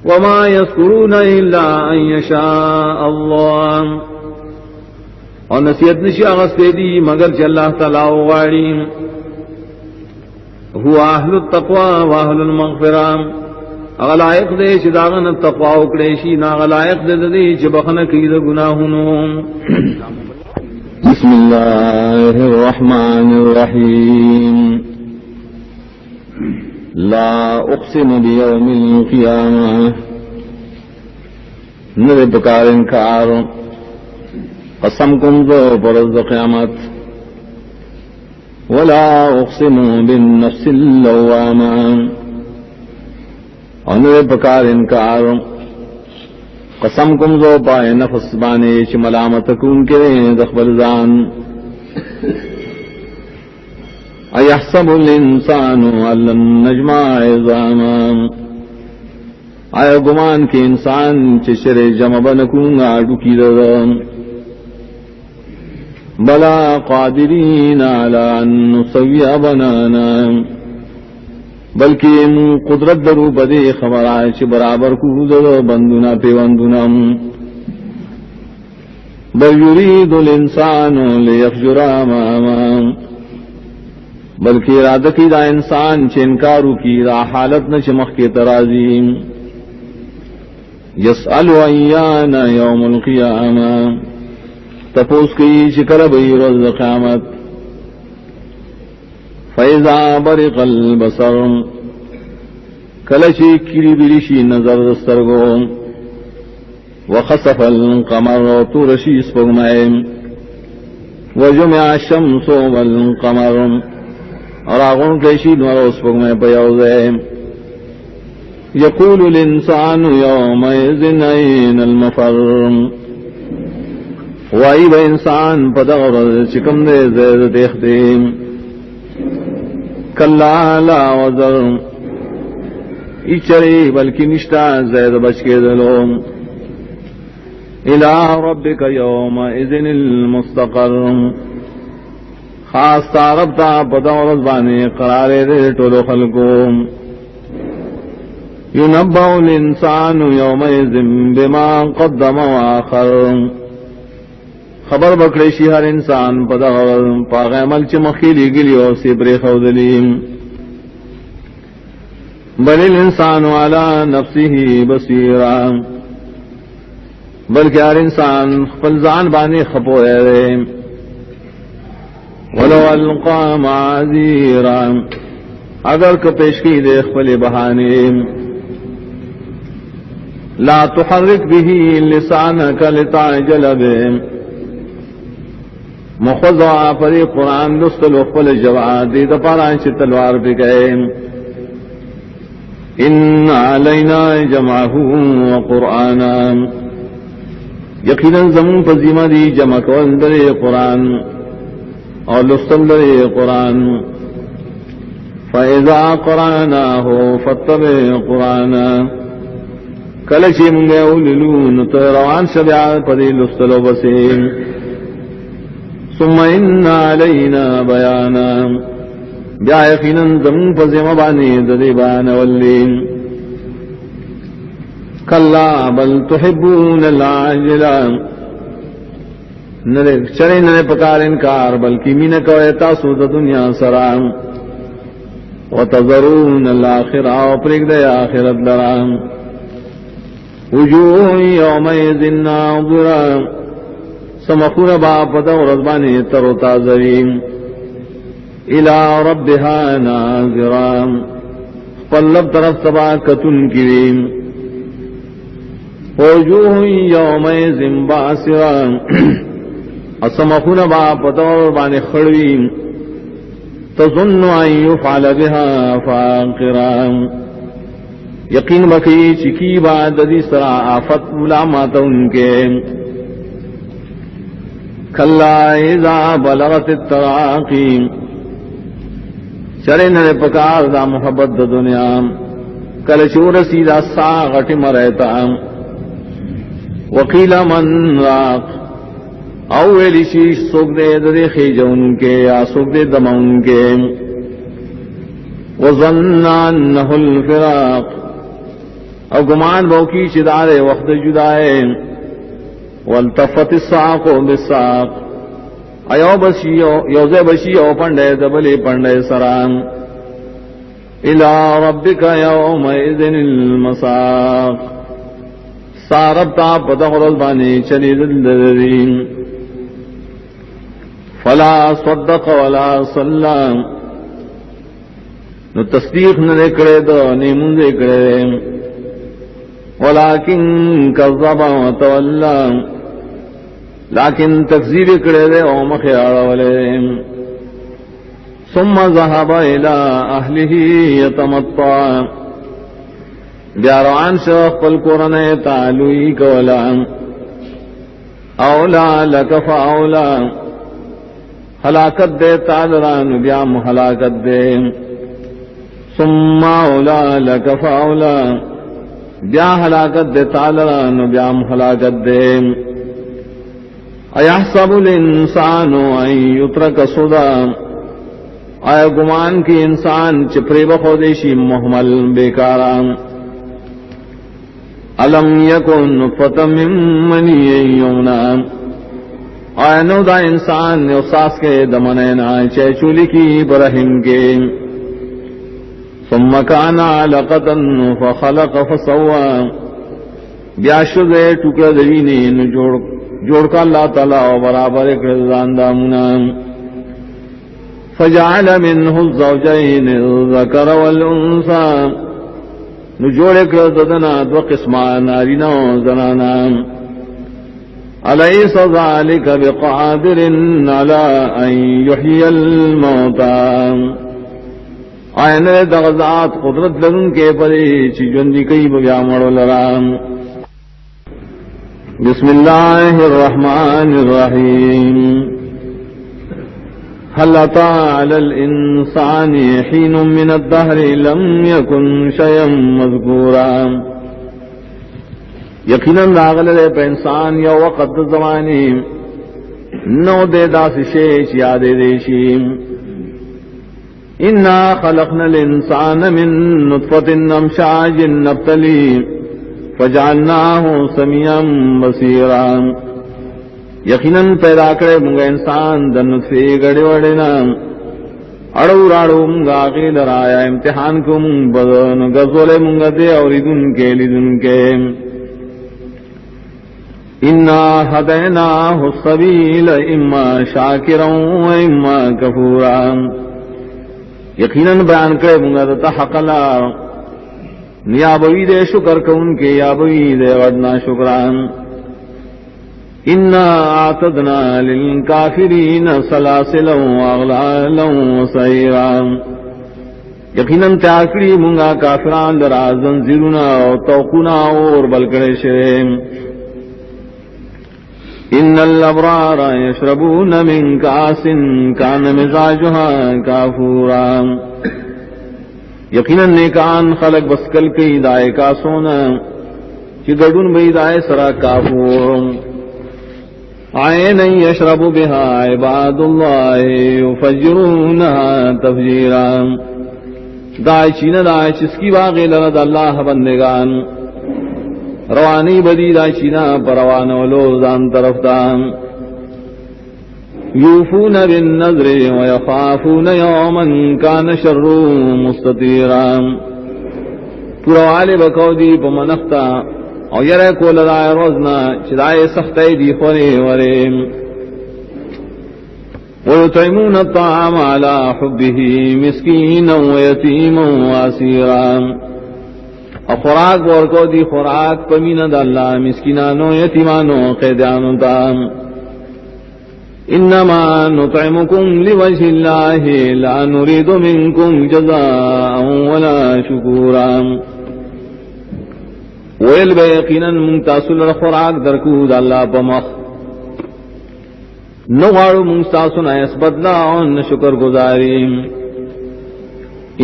وما یذکرون الا ان یشاء اللہ اور نصیحت نشی آغستے دی مگر چ اللہ تعالی غاریم هو اہل التقوی و اہل المغفرہ اغلائق دے چی داغن التقوی اکڑیشی ناغلائق دے دے چی بخن کی دا گناہنو بسم اللہ الرحمن الرحیم لا اقسم بیوم القیامہ نرے بکار انکار قسم کن دو پرز قیامت ولا اقسم بالنفس اللوامہ انوے بکار انکار قسم کم زو پائے نفس بانے چ ملامت کن کے دخبر زان ایحسب الانسان علن نجمع عظاما آیا گمان کے انسان چشر جمع بنکوں آڈو کی رضان بلا قادرین علی ان نسوی بنانا بلکہ قدرت درو بدے خبر آئے برابر کو درو بندنا پیوندنا بل یرید الانسان لیفجر اماما بلکہ ارادہ کی دا انسان چ انکارو کی را حالت نہ چمخ کے ترازی یسأل ایان یوم القیامہ تپوس کی چکر بئی روز قیامت فَإِذَا بَرِقَ الْبَصَرُ کلچی کری بریشی نظر دسترگو وَخَسَفَ الْقَمَرُ تُرشی اسپگمائے وَجُمِعَ الشَّمْسُ وَالْقَمَرُ اور آغن کیشی نور اسپگمائے پیوزے يَقُولُ الْإِنسَانُ يَوْمَئِذٍ أَيْنَ الْمَفَرُّ وائی با انسان پدغر چکم دے زید دیختیم کلا لا وزر اچری بلکی نشتا زید بچ کے دلو الى ربک یوم اذن المستقر خاص تاربتا پدغر زبانی قرار دے ٹولو خلقو ينبأ الانسان يومئذ بما قدم واخر خبر بکڑیشی ہر انسان پاغ عمل چ مخیلی گلیو سے برے خودلیم بل الانسان علی نفسه بصیرا بلکہ ہر انسان خپل ځان باندې خپوئے رے ولو القا معذیرا اگر کو پیش کی دے خپل بہانے لا تحرک به لسانک لتعجل به مخضع پری قرآن لستل وقبل جواد دی دپاران چی تلوار پی گئے ان علینا جمعہ وقرآنا یقیناً زمون پر ذمہ دی جمع کول در قرآن اور لستل در قرآن فاذا قرأناه فاتبع قرآنا کلچی منگے اوللون تو روان شبع پدی لستلو بسیم ثم ان علینا بیانا بیا یقیناً زمون پر ذمہ بانی ددی بیان واللین کلا بل تحبون العاجلہ چرے نرے پکار انکار بلکی مین کوئے تاسو دا دنیا سرام وتذرون الآخرہ وپرک دے آخرت لرام وجوہ یومئذ ناظرہ سمخور باپتا ورزبانی ترو تازرین الى ربها ناظرام پلب طرف سبا کتن کریم وجوہ یومئذ باسرہ اسمخون باپتا ورزبانی خڑویم تظن ان یفعل بها فاقرام یقین بکی چکی بعد دی سرا آفت ملامات ان کے کلا اذا بلغت التراقی چرے نرے پکار دا محبت دا دنیا کل چور سیدہ ساغٹ مرہتا وقیل من راق اولی شیش سوک دے دے خیج ان کے یا سوک دے دم ان کے وظن انہ الفراق او گمان بوکی چدارے وقت جدائے والتفت الساق بالساق ایو بشی یوزے بشی او پنڈے دبلی پنڈے سرام الى ربک یومئذ المساق ساربتا پتخرز بانی چلی دلدرین فلا صدق ولا صلى نو تصدیق نہ کرے تو نیمون دے کرے ولكن كذب وتولى لیکن تکذیب کرے دے او مخیار والے ثم ذهب الى اهله يتمطى بیاروان شخ پل قرآن تعلوی کولا اولا لک فاولا ہلاکت دے تالران بیام ہلاکت دے ثم اولا لک فاولا بیا ہلاکت دے تالران بیام ہلاکت دے ایحسب الانسان ان یترک سدا آیا گمان کی انسان چپری بخودیشی محمل بیکاران علم یکن نطفة من منی یمنا آیا نو دا انسان نے اساس کے دمنینا چے چولی کی برہم کے ثم کان علقتا فخلق فسوا بیاشد ٹکر دوینی جوڑ کا اللہ تعالی و برابر اکرزان دامنا فجعل منه الزوجین الذکر والانثى نجوڑے کر ددنا دو قسمان نارینا و زنانا الیس ذالک بقادر علی ان یحیی الموتى آئین دغزات قدرت لگن کے پری چی جندی کئی بگیا مڑو لرام بسم اللہ الرحمن الرحیم هل أتى على الإنسان حين من الدهر لم يكن شيئا مذكورا یقیناً راغل دے پہ انسان یا وقت زمانی نو دے داس شیش یادے دیشی انا خلقنا الانسان من نطفة امشاج نبتلی فجعلناه سمیعا بصیرا یقیناً پیدا کرے منگا انسان دن سے گڑے وڑنا اڑو راڑو منگا غیل رایا امتحان کو منگ بدن گزولے منگا دے اور دن کے لدن کے انا ہدیناہ السبیل اما شاکرا و اما کفورا یقیناً بیان کرے منگا دتا حقلا یا بوی دے شکر کون کے یا بوی دے غدنا شکران انا اعتدنا للکافرین سلاسلا واغلالا وسعیرا یقیناً تیاکڑی منگا کافران لرا زنزیرنا و توقنا اور بلکڑے شرم ان الابرار یشربون من کاس کان مزاجها کافورا یقیناً نیکان خلق بسکل کی دائے کا سونا کہ گڑن بئی دائے سرا کافور عین یشرب بها عباد اللہ یفجرونها تفجیرا دائے چین دائے چسکی باغی لرد اللہ بندگان روانی بدی دائے چینا پروان ولو زان طرف دان یوفون بالنذر ویخافون یوما کان شر مستطیرا پروالے بکو دی پمنختا او یرے کول دائے روزنا چدائے سختی دی خوری وریم ويطعمون الطعام على حبه مسكينا ويتيما واسيرا خوراک ورکو دی خوراک پمین دا اللہ مسکینانو یتیمانو قیدانو تام انما نطعمكم لوجه الله لا نريد منكم جزاء ولا شكورا ویل بے یقینا منتاصل خوراک درکو دا اللہ پمخ نوارو منستاسن ایس بدلا ان شکر گزاری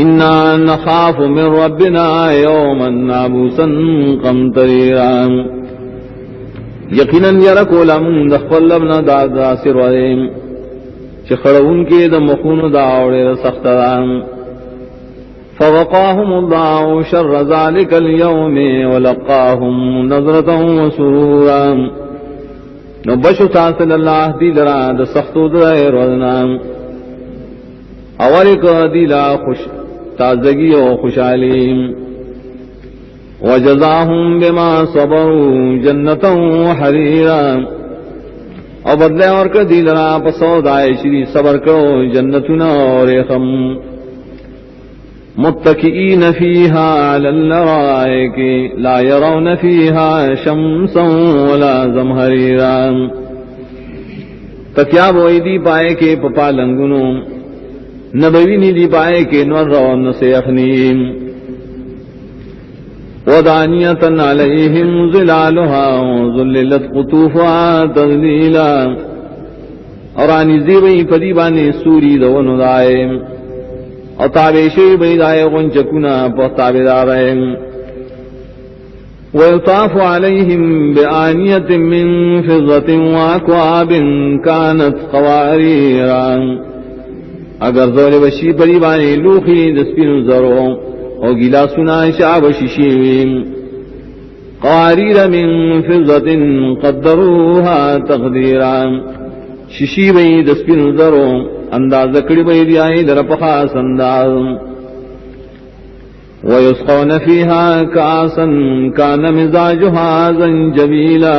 انا نخاف من ربنا یوما نابوسا قمطریرا یقینا یرکو لمن دخل لبنا دادا سرویم چخڑون کے دمخون داوڑے سخترام فوقاهم الله شر ذلك اليوم ولقاهم نظرة وسرورا نو بشو ساسل اللہ دی لرا دا سختو دائے روزنا اولک دی لا خوش تازگی و خوشحالیم وجزاہم بما صبروا جنتا و حریرا او بدلے اور کا دی لرا پسو دائے شری صبر کرو جنتنا اور خم متکئین فیہا علی الارائک لا یرون فیہا شمسا ولا زمہریرا تکیاب ویدی پائے کے پپا لنگنو نبوینی دی پائے کے نور رون سے اخنیم ودانیتا علیہم ظلالها وظللت قطوفها تذلیلا اور آنی زیبئی پدیبانی سوری دونو دائم اور تابیشی بیدائے غنچکنا پر تابدارہم ویطاف علیہم بآنیت من فضت واکواب کانت قواریرا اگر زول بشی پریبانی لوخی دسپین زرو اور گلا سنا شعب ششیویم قواریر من فضت قدروها تقدیرا ششی بی دسپین زرو انداز کڑی بئی دیائی در پخاس انداز ویسقون فیہا کاسا کان مزاجها زنجبیلا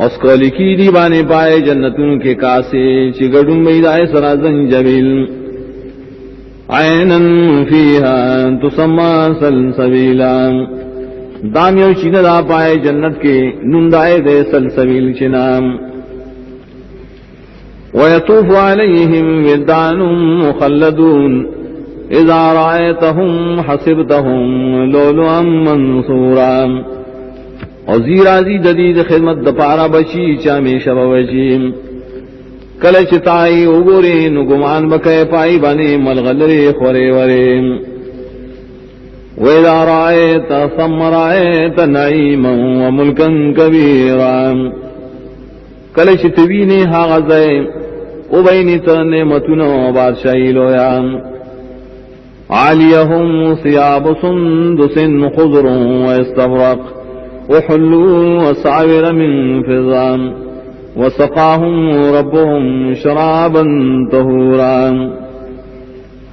اس کو لکی دی بانے پائے جنتوں کے کاسے چگڑن بئی دائی سرا زنجبیل عینن فیہا تسمى سلسبیلا دامیو چین دا پائے جنت کے نندائے دے سلسبیل چنام ويطوف عليهم ولدان مخلدون اذا رأيتهم حسبتهم لؤلؤا منثورا وزیرازی جدید خدمت دپارا بچی چامی شب وجیم کل چتائی اگوری نگمان بکے پائی بنے ملغلری خورے وریم وَإِذَا رَأَيْتَ ثَمَّ رَأَيْتَ نَعِيمًا وَمُلْكًا كَبِيرًا کل چتوینی حاغزے او بینی تنعمتنا بادشاہی لویا عالیہم ثیاب سندس خضر واستبرق وحلوا وسعور من فضا وسقاهم ربهم شرابا طهورا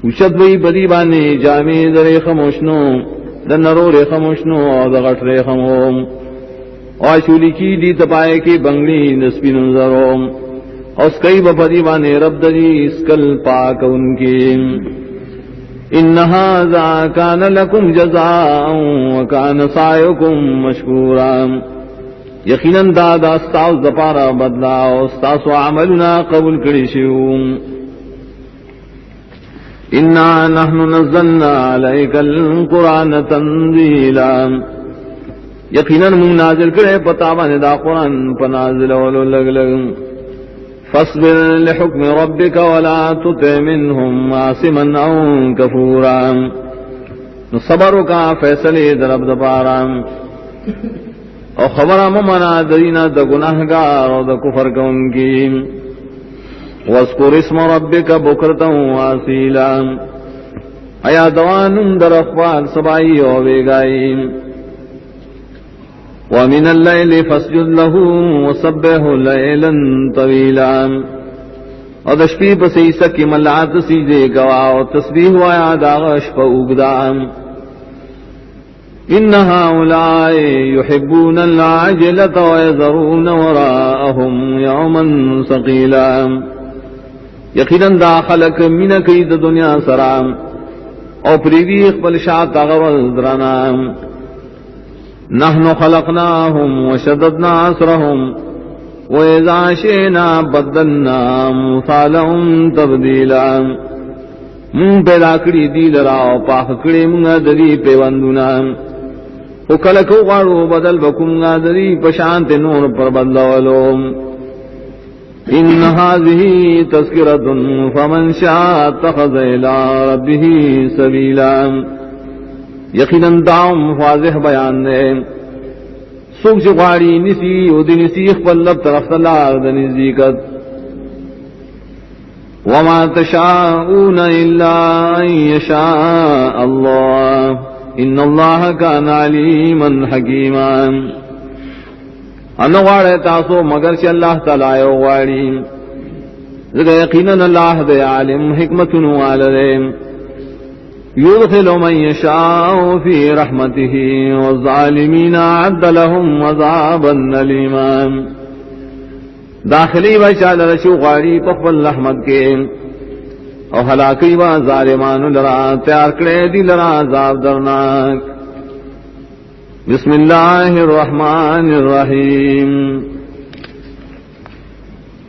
وشد وی بدی بانے جامع در خموشنو دنرو ر خموشنو دغٹ ر خموم آشولی کی دی تپائے کی بنگلی نسبی نظروں اس کئی بپدی بانے رب دری اسکل پاک ان کی انہا ذا کان لکم جزاء وکان سعیکم مشکورا یقیناً دادا استاؤ دپارا بدلا استاسو عملنا قبول کری شیوم انا نحن نزلنا عليك القرآن تنزيلا یقیناً من نازل کرے پتا بانے دا قرآن پنازل ولو لگ لگ فاصبر لحکم ربک ولا تطع منهم عاصما او کفورا صبر کا فیصلے درب دپارا او خبر ممنا دینا دا گناہگار اور دا کفر کون کی واذکر اسم ربک بکرتا واسیلا ایا دوان در اخبار سبائی و بیگائی ومن الليل فاسجد له وسبحه ليلا طويلا اور دشپی پسی سکی ملعات سیجے گوا اور تسبیح وایا داغش فاوگدا ان هؤلاء يحبون العاجلة ويذرون وراءهم يوما ثقيلا یقیناً دا خلق من کئی دنیا سرام اور پریوی اقبل شاعت غوز درانام نحن خلقناهم وشددنا عصرهم وإذا شئنا بدلنا أمثالهم تبديلا من پیدا کری دی لرا و پاک کری منگا دری پیوندنا و کلکو غارو بدل بکمگا دری پشانت نور پر بدلولو ان هذه تذکرة فمن شاء اتخذ الى ربه سبیلا یقیناً دام واضح بیان دے سوک چغاری نسی او دی نسیخ پلب طرف تلار دنی زیکت وما تشاؤون الا ان یشاء اللہ ان اللہ کان علیما حکیما انوار تاسو مگر چ اللہ تعالی واری ذکر یقیناً اللہ دے عالم حکمت والے يدخل من يشاء في رحمته والظالمين عد لهم عذابا أليما داخلی بچال رشو غاری پخبل رحمت کے او ہلاکی با ظالمان لرا تیار کرے دی لرا عذاب درناک بسم اللہ الرحمن الرحیم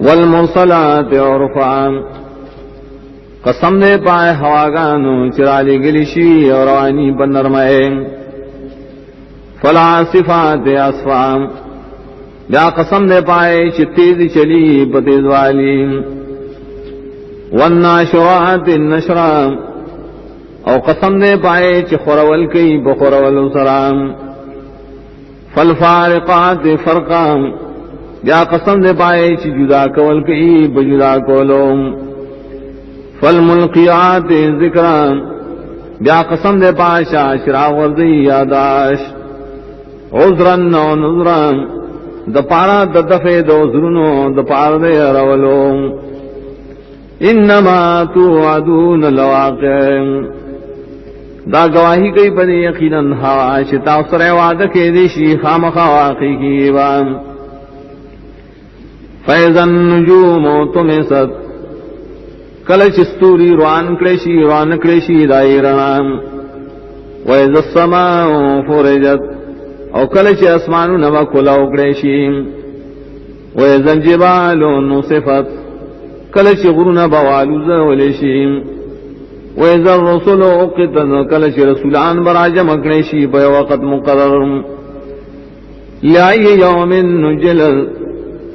والمرسلات عرفا قسم دے پائے ہواگانو چرالی گلیشی اور روانی پر نرمائے فالعاصفات عصفا یا قسم دے پائے چتیز چلی پتیز والی والناشرات النشرا او قسم دے پائے چخورول کی بخورول سرام فالفارقات فرقا یا قسم دے پائے چ جدا کول کی بجدا کولوم فالملقیات ذکرا بیا قسم دے پاشا شراغ ورزی یاداش عذرن و نذرا دپارا ددفے دو ذرنو دپار دے رولو انما توعدون لواقع دا گواہی کئی پر یقیناً ہوا شتا سر وعدہ کے دیشی خامخا واقعی کی وان فیضا النجوم تمست کلچ استوری روان کریشی دائران ویز السماء فرجت او کلچ اسمانو نوا کلاو کریشی ویز الجبال نصفت کلچ غرون بوالو زولیشی ویز الرسول اقتن کلچ رسولان براجم کریشی بے وقت مقرر لائی یوم نجلل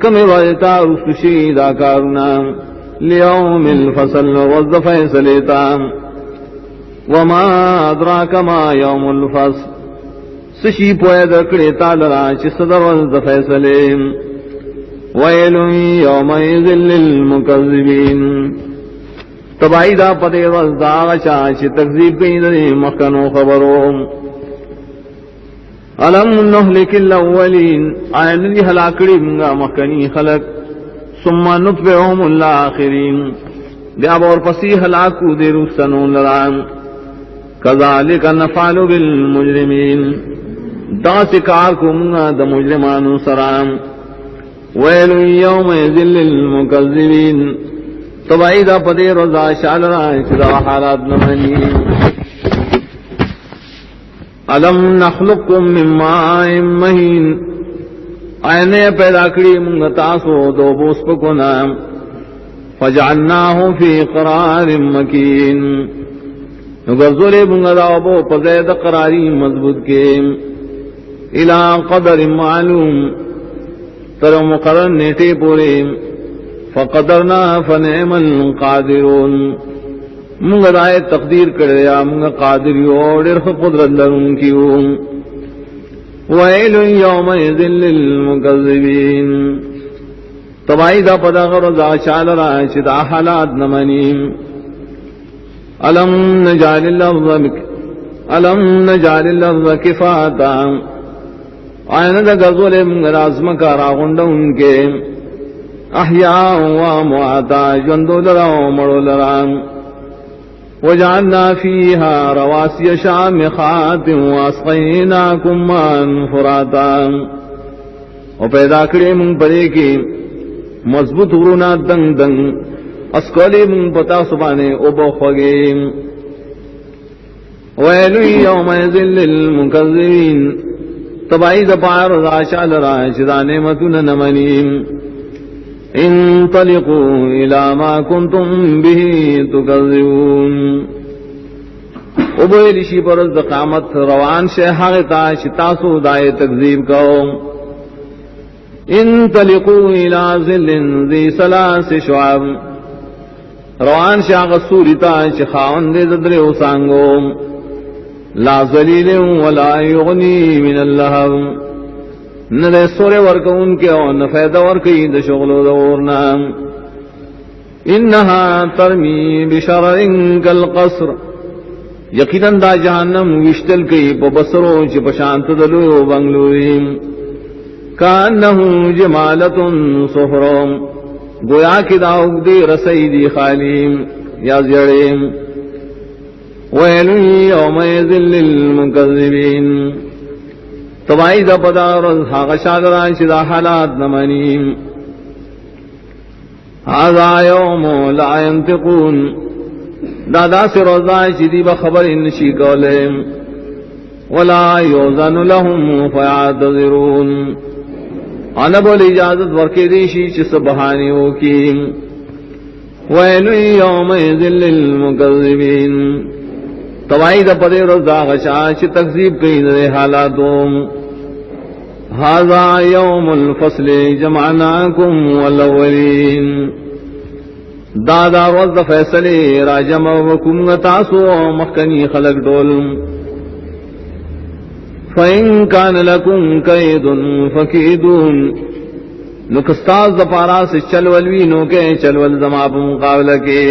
کم وجتا رسوشی دا کارونا لیوم الفصل وظف فیصلیتا وما ادراک ما یوم الفصل سشی پوید کڑیتا لرا چی صدر وظف فیصلیم ویل یومئذ للمکذبین تبائی دا پتے وزدا غچا چی تکذیب کئی دے مخنو خبروں علم نہلک الاولین آئین دی حلاکڑی منگا مخنی خلق ثم نتبعهم الاخرین دیاب اور پسی ہلاکو دے رسنون لران کذالک نفعل بالمجرمین دا سکار کو منگا دا مجرمانو سرام ویل یومئذ للمکذبین تبائی دا پدے رضا شال رائے چدا حالات نمانی علم نخلقکم من ماء مہین آئینے پیدا کری منگتاسو دو بوس پکونا فجعلناه في قرار مكين نغزل بنغداو پزید قراری مضبوط کے الى قدر معلوم تر مقرر نیٹے پورے فقدرنا فنعم القادرون منغدائے تقدیر کریا منغ قادریو ڈرخ قدرت لرن کیو ویل یومئذ للمکذبین تبائی دا پدا غرزا چال را چدا حالات نمانیم الم نجعل الارض کفاتا آئین دا گزول منگر آزمکا راغنڈا ان کے احیاء و امواتا جندو لرا و مرو لرا وجعلنا فيها رواسي شامخات واسقيناكم ماء فراتا و پیدا کرے من پرے کی مضبوط غرونا دنگ دنگ اسکولی من پتا سبانے ابو خوگیم ویلو یومئذ للمکذبین تبائی دپار راشا لرا چدا نعمتنا نمنیم انطلقوا الى ما كنتم به تكذبون ابو رشی پر قیامت روان شہاغتا شتاسو دائے تکذیب کو انطلقوا الى ظل ذی ثلاث شعب روان شاغ سورتا شخاون دے زدر اسانگو لا ذلیل ولا یغنی من اللہب نہ دے سورے ورک ان کے اور نہ فیدہ ورکی دے شغل و دورنا انہا ترمی بشرر کالقصر یقیناً دا جہنم وشتل کی پا بسروں چی پشانت دلو بنگلویم کانہو جمالت صفروں گویا کی داؤک دی رسی دی خالیم یا زیڑیم ویل یومئذ للمکذبین تبائی دا پدا رز حاق شاگران چدا حالات نمانیم هذا یوم لا ينطقون دادا سے روزائی چدی بخبر انشی کولیم ولا یوزن لهم فیعتذرون آنا بول اجازت ورکی دیشی چس بحانیوں کی ویل یومئذ للمکذبین توائی دا پدے رضا غشا چی تکذیب کئی دے حالاتوں ھذا یوم الفصل جمعناکم والاولین دادا روز فیصلے راجم وکم تاسو مخکنی خلق ڈول فَإِن كَانَ لَكُمْ كَيْدٌ فَكِيدُونَ نکستاز دپارا سے چلولوی نوکے چلول زما پا مقابلہ کے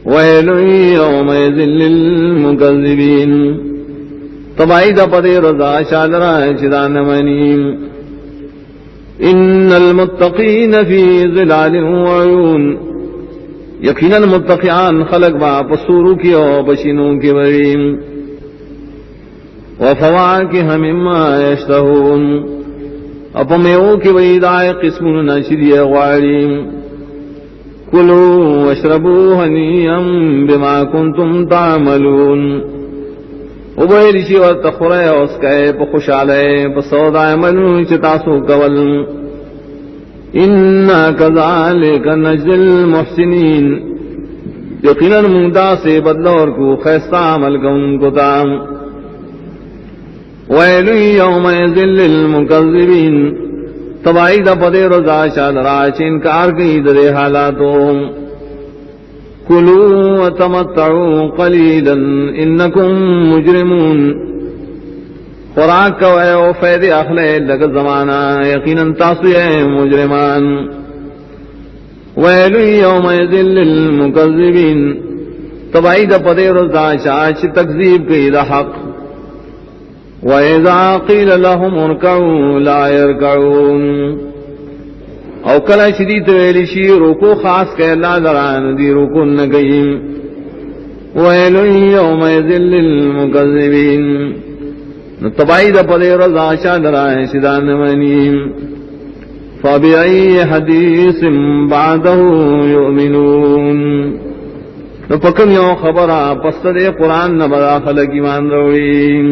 وَيْلٌ يَوْمَئِذٍ لِّلْمُكَذِّبِينَ تبائی دا پدے رضا شالرا چدا نمانیم ان المتقین فی ظلال وعیون یقینا المتقیان خلق با پسورو کی او بشینوں کی وریم وفواکہ مما یشتہون اپا میو کی ویدائے قسمون نشری غواریم کلوا واشربوا ہنیئا بما کنتم تعملون ابوئی رشی و تخورے اسکے پا خوشالے پا سودا عملو چتاسو کول انا کذالک نجزی المحسنین یقینا ممتا سے بدلور کو خیستہ عمل کن کو تام ویل یومئذ للمکذبین تبائی دا پدے رضا شادرا چنکار کی درے حالاتوں کلوا وتمتعوا قلیلا انکم مجرمون خوراک کو اے او فید اخلے لگ زمانہ یقینا تاسو اے مجرمان ویل یومئذ للمکذبین تبائی دا پدے رضا چاچ تکذیب کی دا حق وَإِذَا قِيلَ لَهُمُ ارْكَعُوا لَا يَرْكَعُونَ او کلا شدید ویلشی روکو خاص کہ اللہ دران دی روکو نگئیم وَيْلٌ يَوْمَئِذٍ لِّلْمُكَذِّبِينَ نتبائی دا پدے رضا شادرائے شدان منیم فَبِعِيَّ حَدِيثٍ بَعْدَهُ يُؤْمِنُونَ نپکم یو خبرہ پستر قرآن نبدا خلق ایمان روڑیم